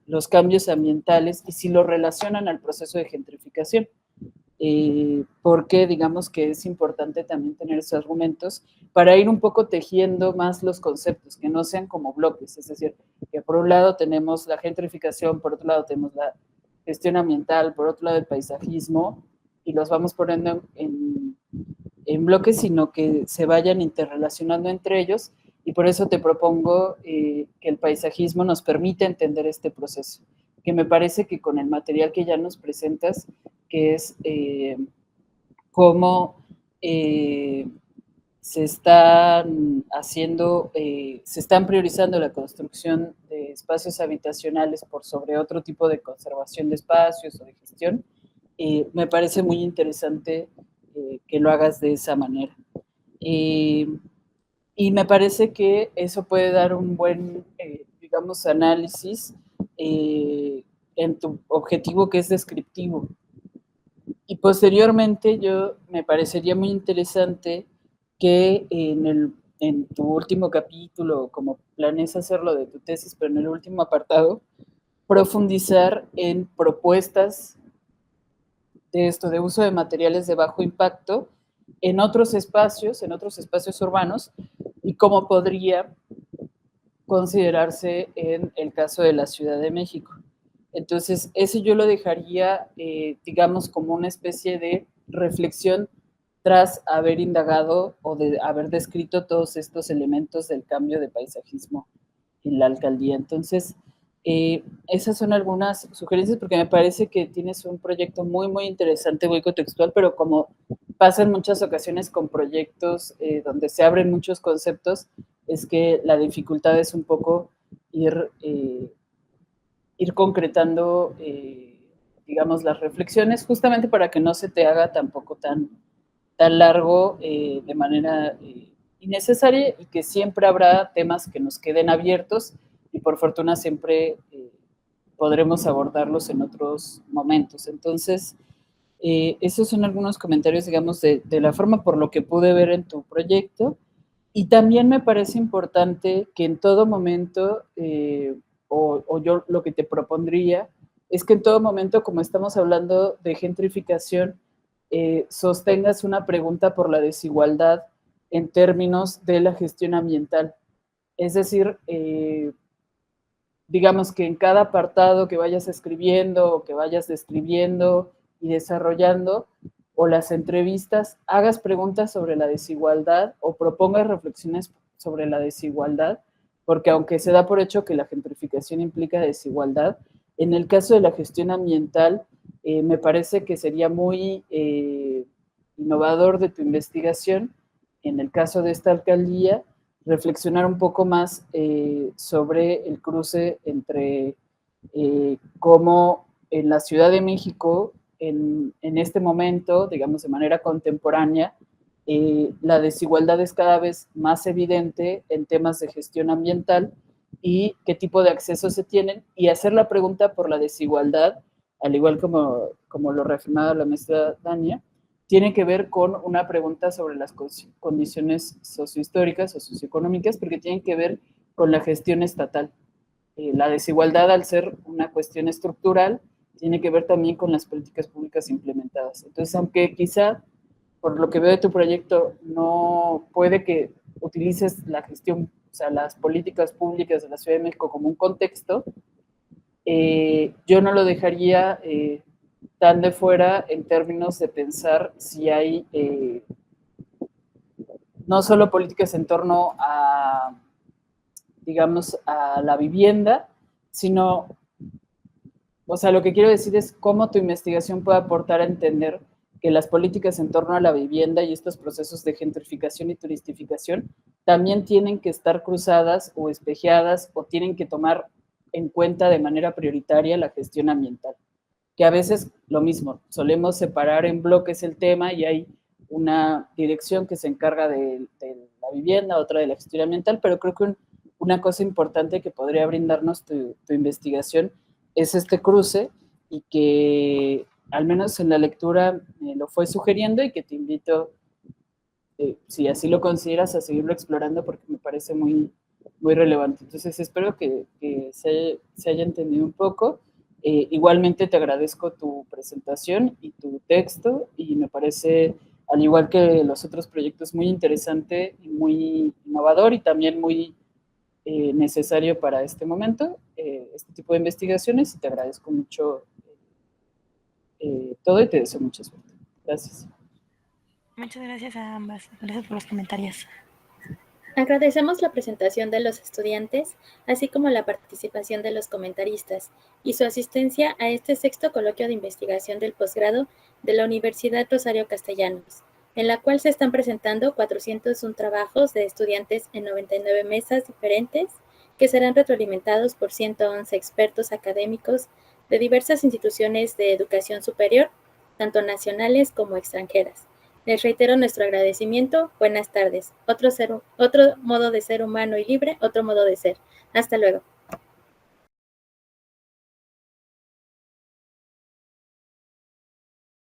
los cambios ambientales y si lo relacionan al proceso de gentrificación. Porque digamos que es importante también tener esos argumentos para ir un poco tejiendo más los conceptos, que no sean como bloques, es decir, que por un lado tenemos la gentrificación, por otro lado tenemos la gestión ambiental, por otro lado el paisajismo, y los vamos poniendo en bloques, sino que se vayan interrelacionando entre ellos, y por eso te propongo que el paisajismo nos permite entender este proceso, que me parece que con el material que ya nos presentas, que es cómo se están haciendo, se están priorizando la construcción de espacios habitacionales por sobre otro tipo de conservación de espacios o de gestión, me parece muy interesante que lo hagas de esa manera. Y me parece que eso puede dar un buen, digamos, análisis en tu objetivo, que es descriptivo. Y posteriormente me parecería muy interesante que en el en tu último capítulo, como planeas hacerlo de tu tesis, pero en el último apartado, profundizar en propuestas de esto, de uso de materiales de bajo impacto en otros espacios urbanos, y cómo podría considerarse en el caso de la Ciudad de México. Entonces, eso yo lo dejaría, digamos, como una especie de reflexión tras haber indagado o de haber descrito todos estos elementos del cambio de paisajismo en la alcaldía. Entonces, esas son algunas sugerencias, porque me parece que tienes un proyecto muy, muy interesante, muy contextual, pero como pasa en muchas ocasiones con proyectos donde se abren muchos conceptos, es que la dificultad es un poco ir concretando, digamos, las reflexiones, justamente para que no se te haga tampoco tan largo de manera innecesaria, y que siempre habrá temas que nos queden abiertos, y por fortuna siempre podremos abordarlos en otros momentos. Entonces, esos son algunos comentarios, digamos, de la forma por lo que pude ver en tu proyecto. Y también me parece importante que en todo momento, o yo lo que te propondría, es que en todo momento, como estamos hablando de gentrificación, sostengas una pregunta por la desigualdad en términos de la gestión ambiental. Es decir, digamos que en cada apartado que vayas escribiendo o que vayas describiendo y desarrollando, o las entrevistas, hagas preguntas sobre la desigualdad o propongas reflexiones sobre la desigualdad, porque aunque se da por hecho que la gentrificación implica desigualdad, en el caso de la gestión ambiental, me parece que sería muy innovador de tu investigación, en el caso de esta alcaldía, reflexionar un poco más sobre el cruce entre cómo en la Ciudad de México, en este momento, digamos de manera contemporánea, la desigualdad es cada vez más evidente en temas de gestión ambiental, y qué tipo de acceso se tienen, y hacer la pregunta por la desigualdad, al igual como lo reafirmaba la maestra Dania, tiene que ver con una pregunta sobre las condiciones sociohistóricas o socioeconómicas, porque tienen que ver con la gestión estatal. La desigualdad, al ser una cuestión estructural, tiene que ver también con las políticas públicas implementadas. Entonces, aunque quizá, por lo que veo de tu proyecto, no puede que utilices la gestión, o sea, las políticas públicas de la Ciudad de México como un contexto, yo no lo dejaría tan de fuera en términos de pensar si hay no solo políticas en torno a, digamos, a la vivienda, sino, o sea, lo que quiero decir es cómo tu investigación puede aportar a entender que las políticas en torno a la vivienda y estos procesos de gentrificación y turistificación también tienen que estar cruzadas o espejeadas, o tienen que tomar en cuenta de manera prioritaria la gestión ambiental. Que a veces lo mismo, solemos separar en bloques el tema, y hay una dirección que se encarga de la vivienda, otra de la gestión ambiental, pero creo que una cosa importante que podría brindarnos tu investigación es este cruce, y que al menos en la lectura me lo fue sugiriendo, y que te invito, si así lo consideras, a seguirlo explorando, porque me parece muy, muy relevante. Entonces espero que se haya entendido un poco. Igualmente te agradezco tu presentación y tu texto, y me parece, al igual que los otros proyectos, muy interesante y muy innovador, y también muy necesario para este momento, este tipo de investigaciones, y te agradezco mucho todo, y te deseo mucha suerte. Gracias. Muchas gracias a ambas. Gracias por los comentarios. Agradecemos la presentación de los estudiantes, así como la participación de los comentaristas y su asistencia a este sexto coloquio de investigación del posgrado de la Universidad Rosario Castellanos, en la cual se están presentando 401 trabajos de estudiantes en 99 mesas diferentes, que serán retroalimentados por 111 expertos académicos de diversas instituciones de educación superior, tanto nacionales como extranjeras. Les reitero nuestro agradecimiento. Buenas tardes. Otro modo de ser humano y libre, otro modo de ser. Hasta luego.